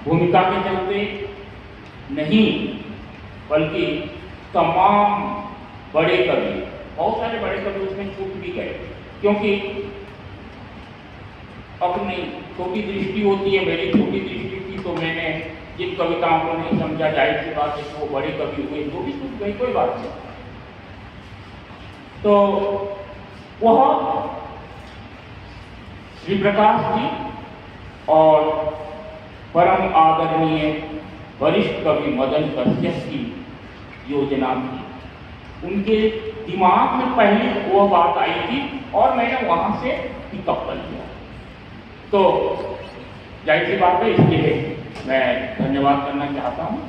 Speaker 1: भूमिका के चलते नहीं बल्कि तमाम बड़े कवि, बहुत सारे बड़े कवि उसमें छूट भी गए, क्योंकि अपनी छोटी दृष्टि होती है। मेरी छोटी दृष्टि थी तो मैंने जिन कविताओं को नहीं समझा, जाहिर सी बात है कि वो बड़े कवि हुए वो भी छूट गई, कोई बात नहीं। तो वह श्री प्रकाश जी और परम आदरणीय वरिष्ठ कवि मदन कश्यप की योजना थी। उनके दिमाग में पहले वह बात आई थी और मैंने वहां से पिकअप कर लिया। तो जाहिर सी बात है, इसलिए मैं धन्यवाद करना चाहता हूँ।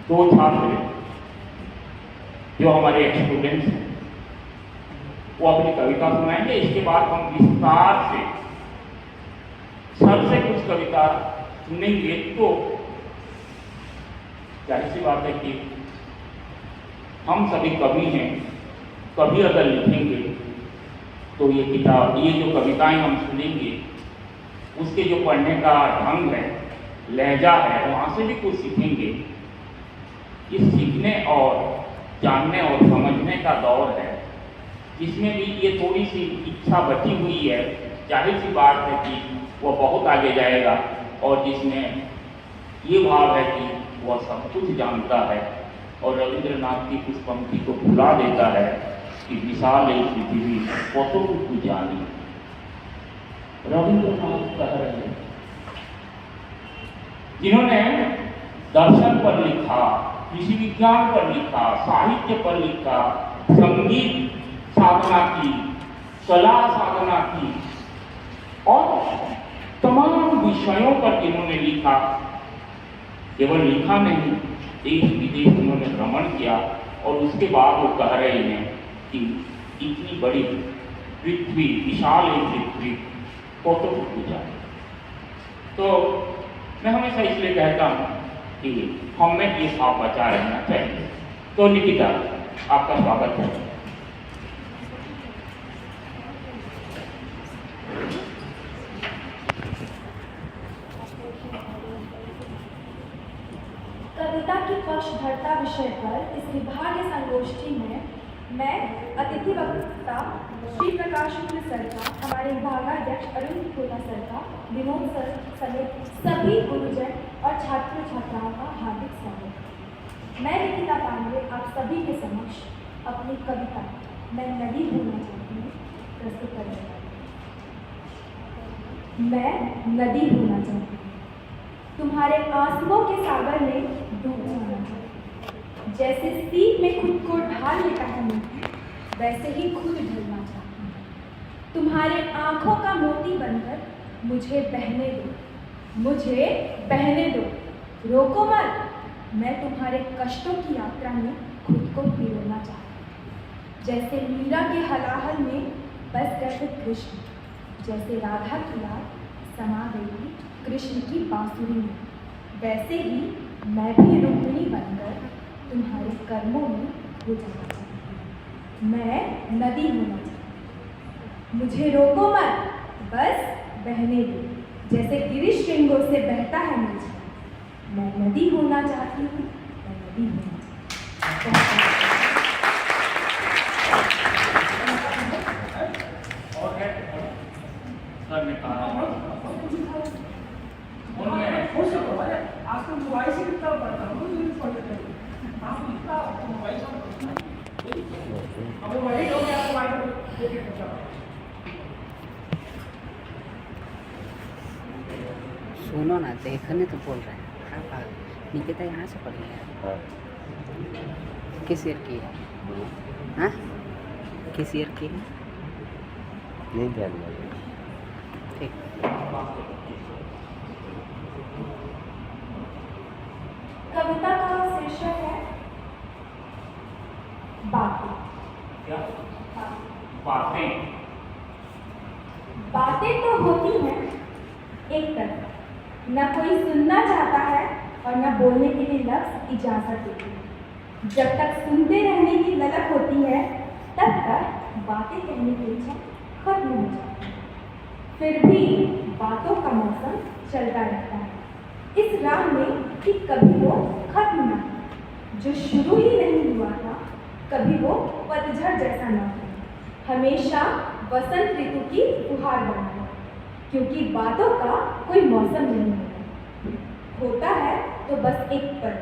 Speaker 1: 2 छात्र जो हमारे स्टूडेंट्स हैं वो अपनी कविता सुनाएंगे। इसके बाद हम विस्तार से सर से कुछ कविता सुनेंगे। तो जाहिर सी बात है कि हम सभी कवि हैं, कभी अगर लिखेंगे तो ये किताब, ये जो कविताएं हम सुनेंगे उसके जो पढ़ने का ढंग है, लहजा है, वहाँ से भी कुछ सीखेंगे। इस सीखने और जानने और समझने का दौर है, जिसमें भी ये थोड़ी सी इच्छा बची हुई है। जाहिर सी बात है कि वह बहुत आगे जाएगा, और जिसमें ये भाव है कि वह सब कुछ जानता है और रविंद्रनाथ की उस पंक्ति को भुला देता है कि विशाल एक पृथ्वी कतों जानी। रविंद्रनाथ कह रहे हैं, जिन्होंने दर्शन पर लिखा, कृषि विज्ञान पर लिखा, साहित्य पर लिखा, संगीत साधना की, कला साधना की, और तमाम विषयों पर जिन्होंने लिखा, केवल लिखा नहीं, देश विदेश उन्होंने भ्रमण किया, और उसके बाद वो कह रहे हैं कि इतनी बड़ी पृथ्वी, विशाल एक पृथ्वी को तो जाए। तो मैं हमेशा इसलिए कहता हूँ कि हमें ये भाव बचा रहना चाहिए। तो निकिता, आपका स्वागत है।
Speaker 5: कविता की पक्षधरता विषय पर इस विभागीय संगोष्ठी में मैं अतिथि वक्ता श्री प्रकाश शुक्ल सर का, हमारे विभागाध्यक्ष अरुण खोला सर का, विनोद सर समेत सभी गुरुजन और छात्र छात्राओं का हार्दिक स्वागत। मैं निकिता पांडे आप सभी के समक्ष अपनी कविता मैं नदी भूलना चाहती हूँ प्रस्तुत कर रही हूँ। मैं नदी भूलना चाहती हूँ, तुम्हारे आंसुओं के सागर में डूब जाना है। जैसे सीप में खुद को ढाल लेता है मोती, वैसे ही खुद ढलना चाहती हूँ। तुम्हारे आंखों का मोती बनकर मुझे बहने दो, मुझे बहने दो, रोको मत। मैं तुम्हारे कष्टों की यात्रा में खुद को पिरोना चाहती हूँ। जैसे मीरा के हलाहल में बस गए थे कृष्ण, जैसे राधा की याद समा गई कृष्ण की बांसुरी में, वैसे ही मैं भी रुक्मिणी बनकर तुम्हारे कर्मों में हो जाना चाहती हूँ। मैं नदी होना चाहती हूँ। मुझे रोको मत, बस बहने दो, जैसे गिरीश श्रृंगों से बहता है मुझे। मैं नदी होना चाहती हूँ, मैं नदी होना चाहती हूँ।
Speaker 1: और है सर ने कहा
Speaker 3: आजकल मोबाइल से कितना पढ़ता हूँ पढ़ लेते हैं आपको इतना मोबाइल से अब मोबाइल हो गया मोबाइल
Speaker 4: सुनो ना, देखने तो बोल रहे हैं। हाँ पागल निकिता यहाँ से पढ़ी है। किस ईयर की है? हाँ किस ईयर की है?
Speaker 6: नहीं ध्यान में।
Speaker 4: ठीक।
Speaker 5: कविता का शीर्षक है बातें।
Speaker 1: क्या
Speaker 5: हाँ।
Speaker 1: बातें?
Speaker 5: बातें तो होती हैं एक तरफ, न कोई सुनना चाहता है और न बोलने के लिए लफ्ज इजाजत देते हैं। जब तक सुनते रहने की ललक होती है तब तक बातें कहने की इच्छा खत्म हो जाती है। फिर भी बातों का मौसम चलता रहता है इस राह में कि कभी वो खत्म ना हो। जो शुरू ही नहीं हुआ था कभी वो पतझड़ जैसा ना हो, हमेशा वसंत ऋतु की फुहार बना है, क्योंकि बातों का कोई मौसम नहीं होता है तो बस एक पल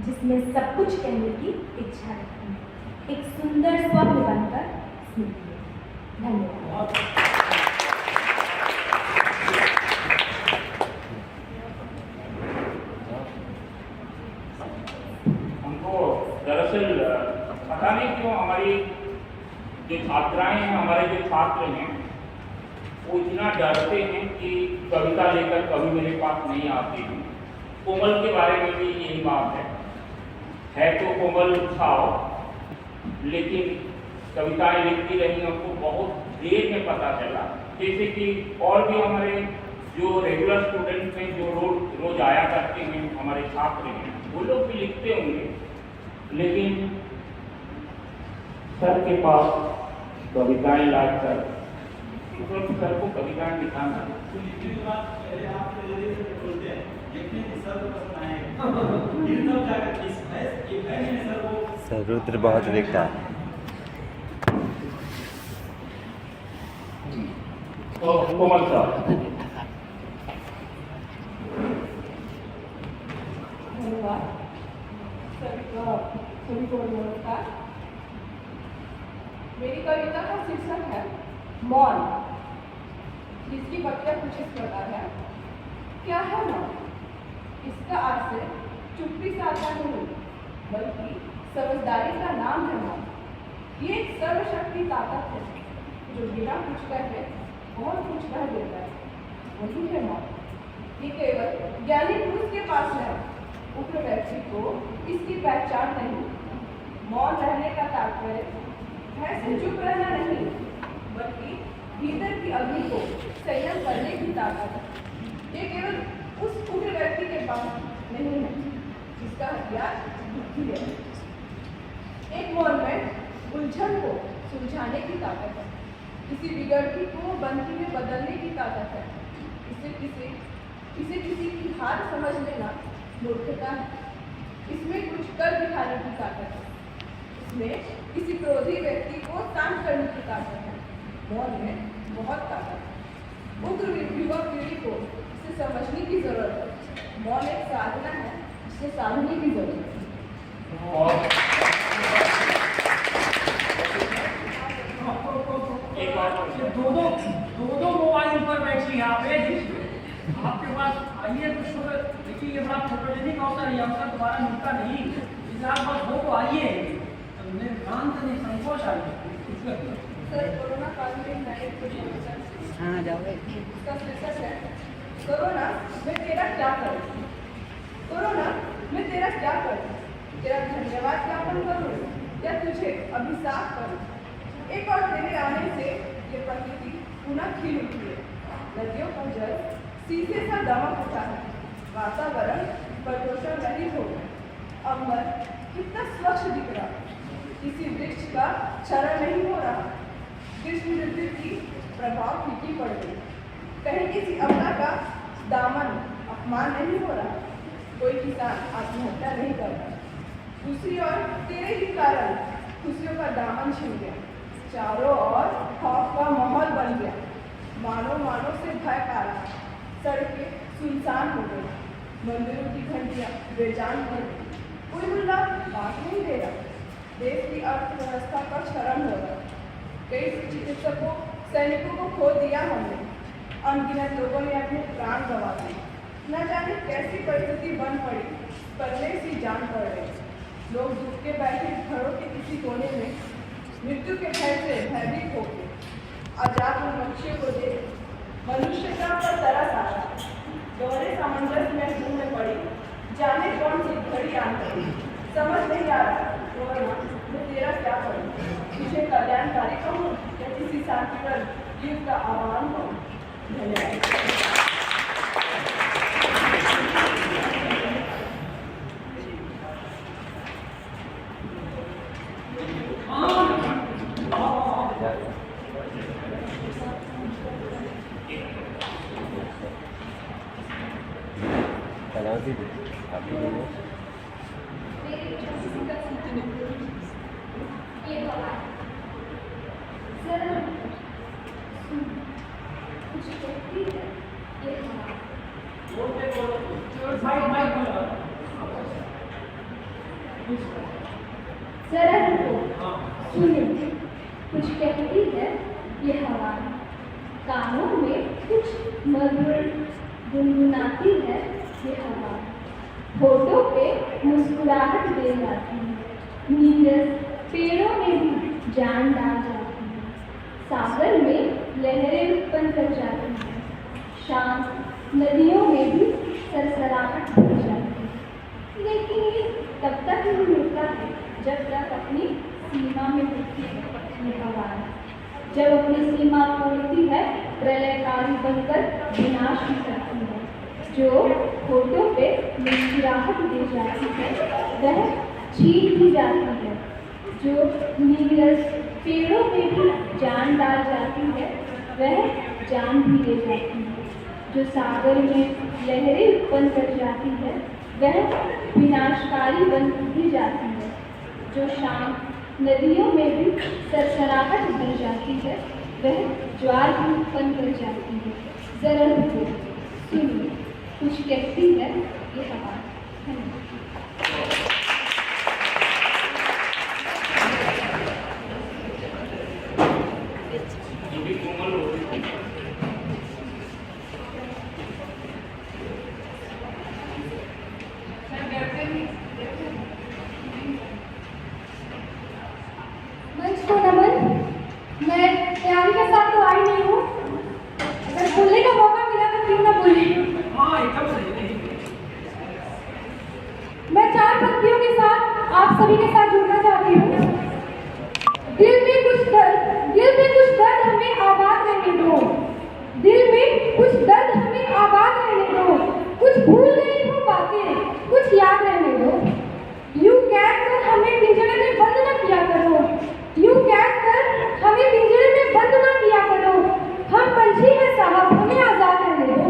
Speaker 5: जिसमें सब कुछ कहने की इच्छा रहती है, एक सुंदर स्वप्न बनकर स्मृति है। धन्यवाद।
Speaker 1: हमको दरअसल पता नहीं क्यों हमारी जो छात्राएं हैं, हमारे जो छात्र हैं, वो इतना डरते हैं कि कविता लेकर कभी मेरे पास नहीं आते हैं। कोमल के बारे में भी यही बात है तो कोमल उत्साह, लेकिन कविताएं लिखती रही, हमको बहुत देर में पता चला। जैसे कि और भी हमारे जो रेगुलर स्टूडेंट्स हैं, जो रोज आया करते हैं, हमारे छात्र हैं, वो लोग भी लिखते होंगे, लेकिन सर के पास कविताएं लाकर सर को कविताएं दिखाना
Speaker 6: सर रुद्र बहुत लिखता है।
Speaker 1: तो कोमल साहब।
Speaker 7: धन्यवाद। सभी को नमस्कार। मेरी कविता का शीर्षक है मौन, जिसकी व्याख्या कुछ इस प्रकार है। क्या है मौन? इसका अर्थ है चुप्पी साधा नहीं, बल्कि समझदारी का नाम है मौन। ये एक सर्वशक्ति ताकत है जो बिना कुछ कहे बहुत कुछ कह देता है, वही है मौन। ये केवल ज्ञानी पुरुष के पास है, उग्र व्यक्ति को इसकी पहचान नहीं। मौन रहने का तात्पर्य ऐसे चुप रहना नहीं, बल्कि भीतर की अग्नि को संयम करने की ताकत है। ये केवल उस उग्र व्यक्ति के पास नहीं है जिसका हथियार बुद्धि है। एक मौन में उलझन को सुलझाने की ताकत है, किसी बिगड़ती को बनती में बदलने की ताकत है। इसे किसी की हार समझ लेना मूर्खता है। इसमें कुछ कर दिखाने की ताकत है, इसमें किसी क्रोधी व्यक्ति को शांत करने की ताकत है। मौन में बहुत ताकत है। उग्र युवा पीढ़ी को इसे समझने की जरूरत है। मौन एक साधना है जिसे साधने की जरूरत है।
Speaker 1: और एक और
Speaker 3: दो मोबाइल पर बैठिए आप आपके पास आइए कुछ देखिए, ये बड़ा फोटोजेनिक अवसर है, अवसर दोबारा मिलता नहीं। इस आप बस हो तो आइए, निर्भ्रांत नहीं, संकोच आइए।
Speaker 7: सर, कोरोना काल में मैंने कुछ
Speaker 4: हाँ जाओगे।
Speaker 7: इसका शीर्षक है कोरोना मैं तेरा क्या करूँ। कोरोना मैं तेरा क्या करूँ? तेरा धन्यवाद ज्ञापन करूँ या तुझे अभिशाप करूँ? एक और तेरे आने से ये प्रकृति पुनः खिल उठी है। नदियों का जल शीशे सा दमक उठा है। वातावरण प्रदूषण रहित हो गया। अम्बर कितना स्वच्छ दिख रहा। किसी वृक्ष का क्षरण नहीं हो रहा। ग्रीष्म ऋतु की प्रभाव फीकी पड़ गई। कहीं किसी अबला का दामन अपमान नहीं हो रहा। कोई किसान आत्महत्या नहीं कर रहा। दूसरी ओर तेरे ही कारण खुशियों का दामन छिन गया। चारों ओर खौफ का माहौल बन गया। मानव से भय का रहा। सड़कें सुनसान हो गई। मंदिरों की घंटियां बेजान हो गई। कोई मुल्ला बात नहीं दे रहा। देश की अर्थव्यवस्था का क्षरण हो रहा। कई चिकित्सकों सैनिकों को खो दिया हमने। अनगिनत लोगों ने अपने प्राण गंवा दिए। न जाने कैसी परिस्थिति बन पड़ी, करने सी जान पड़ रही। लोग दुख के बैठे घरों के किसी कोने में मृत्यु के भय से भयभीत हो गए। आजाद मनुष्य को देख मनुष्यता पर तरस आया। दोहरे सामंजस्य में मुंह में पड़ी। जाने कौन सी घड़ी आ गई, समझ नहीं आ रहा मैं तेरा क्या करूं। तुझे कल्याणकारी कहूँ या किसी शांतिप्रद युग का आह्वान कहूँ। धन्यवाद।
Speaker 6: कलावती आप बोलो।
Speaker 5: जरा रुको, सुनो, कुछ कहती है ये हवा। कानों में कुछ मधुर गुनगुनाती है ये हवा। होठों पे मुस्कुराहट दे जाती है। नीरस पेड़ों में भी जान डाल जाती है। सागर में लहरें उत्पन्न कर जाती है। शांत नदियों में भी सरसराहट हो जाती है। लेकिन ये तब तक नहीं मिलता है जब तक अपनी सीमा में होती है ये हवा। जब अपनी सीमा तोड़ती है प्रलयकारी बनकर विनाश भी करती है। जो होठों पे मुस्कुराहट दे जाती है वह छीन भी जाती है। जो नीरस पेड़ों में भी जान डाल जाती है वह जान भी ले जाती है। जो सागर में लहरें उत्पन्न कर जाती है वह विनाशकारी बन भी जाती है। जो शांत नदियों में भी सरसराहट भर जाती है वह ज्वार भी उत्पन्न कर जाती है। जरा रुको, सुनो, कुछ कहती है ये हवा। मंच को नमन। मैं तैयारी के साथ तो आई नहीं हूँ। अगर बोलने का मौका मिला तो क्यों ना बोले।
Speaker 3: एकदम सही।
Speaker 5: मैं 4 पंक्तियों के साथ आप सभी के साथ जुड़ना चाहती हूँ। दिल में कुछ दर्द हमें आबाद रहने दो। दिल में कुछ दर्द हमें आबाद रहने दो। कुछ भूल गई हो बातें, कुछ याद रहने दो। यूं कैद कर हमें पिंजरे में बंद न किया करो। यूं कैद कर हमें पिंजरे में बंद न किया करो। हम पंछी हैं साहब, हमें आजाद रहने दो।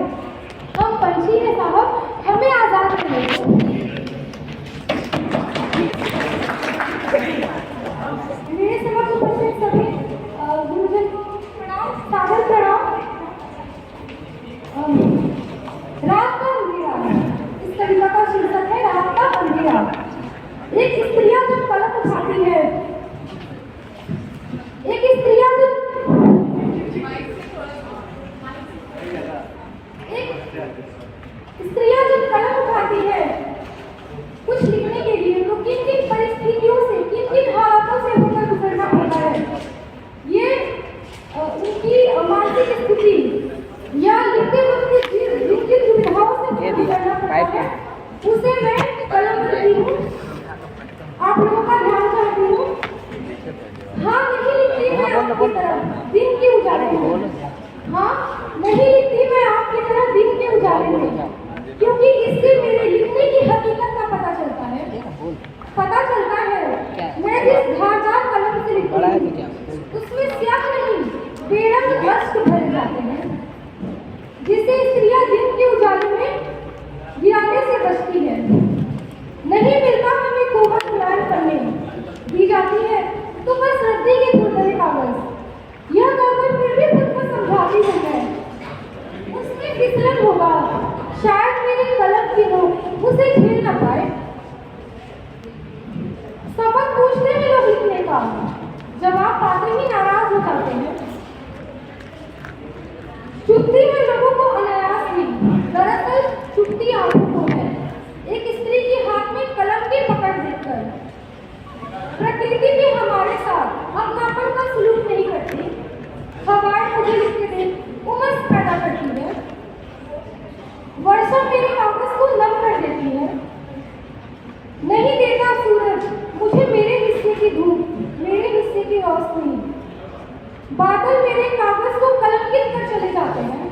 Speaker 5: हम पंछी हैं साहब, हमें आजाद रहने दो। मेरे समक्ष उपस्थित सभी गुरुजन को प्रणाम, सादर प्रणाम। रात का अंधेरा मैं आपकी तरह दिन के उजाले में। हाँ, नहीं लिखती मैं आपकी तरह दिन के उजाले में, क्योंकि इससे मेरे लिखने की हकीकत का पता चलता है। पता चलता है मैं जिस धारदार कलम से लिखती हूँ उसमें स्याह नहीं बेरंग अश्क भरे जाते हैं, जिसे स्त्रियां दिन के उजाले में गिराने से बचती है। नहीं मिलता हमें कोमल मुलायम करने दी जाती है तो बस रद्दी के खुरदरे कागज। यह कागज फिर भी खुद को समझाती है उसमें फिसलन होगा, शायद मेरे कलम की नोक उसे झेल न पाए। सबक पूछते हैं लोग लिखने का, जवाब पाते ही नाराज हो जाते हैं। चुपती है लोगों को अनायास ही, दरअसल चुपती आंखों को है एक स्त्री के हाथ में कलम की पकड़ देखकर। प्रकृति भी हमारे साथ अपनापन का सलूक नहीं करती। हवाएं मुझे लिखते देख उमस पैदा करती है, वर्षा मेरे कागज को नम कर देती है। नहीं देता सूरज मुझे मेरे हिस्से की धूप, मेरे हिस्से की रोशनी। बादल मेरे कागज को कलंकित कर चले जाते हैं,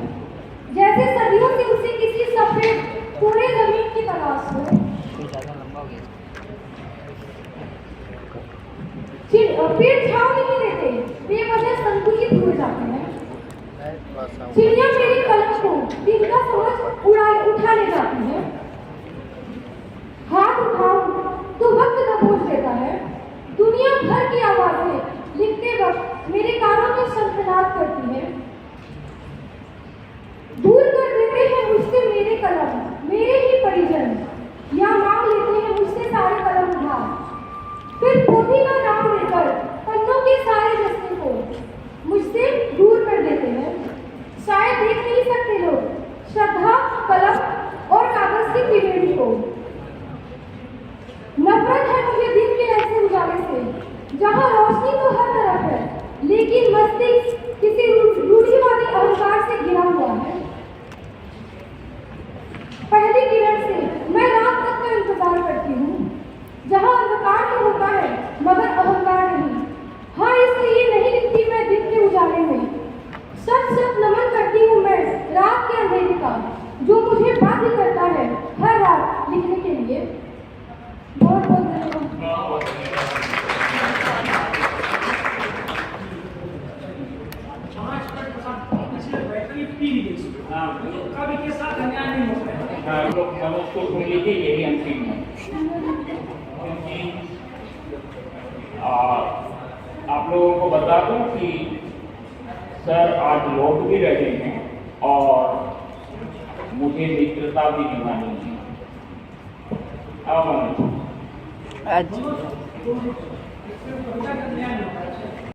Speaker 5: जैसे सदियों से उसे किसी सफेद पूरे जमीन की तलाश हो। पेड़ छांव नहीं देते, बेवजह संकुचित हुए जाते हैं। चिड़िया मेरे कलम को दिन का समझ उठा ले जाती है। हाथ उठाओ तो वक्त दबोच देता है। दुनिया भर की आवाजें लिखते वक्त मेरे कानों में शंखनाद करती है। दूर कर देते हैं मुझसे मेरे कलम, मेरे ही परिजन, या मांग लेते हैं मुझसे सारे कलम उधार। फिर पोथी का नाम लेकर पन्नों के सारे जश्न को मुझसे दूर कर देते हैं। शायद देख नहीं सकते लोग श्रद्धा, कलम और कागज की त्रिवेणी को। नफरत है मुझे दिन के ऐसे उजाले से जहां रोशनी तो हर तरफ है, लेकिन मस्तिष्क किसी रूढ़िवादी अहंकार से घिरा हुआ है। पहली किरण से मैं रात तक का इंतजार करती हूँ, जहां अंधकार तो होता है मगर अहंकार नहीं। हाँ, इसलिए नहीं लिखती मैं दिन के उजाले में। सच सच नमन करती हूँ मैं रात के अंधेरे का, जो मुझे बाध्य करता है हर रात लिखने के लिए। बहुत बहुत धन्यवाद।
Speaker 3: कभी के साथ अन्याय नहीं हो पाएगा।
Speaker 1: उसको सुन लीजिए, यही अंतिम है। क्योंकि आप लोगों को बता दूं कि सर आज लौट भी रहे हैं और मुझे मित्रता भी निभानी है।
Speaker 4: आज
Speaker 3: तो न्याय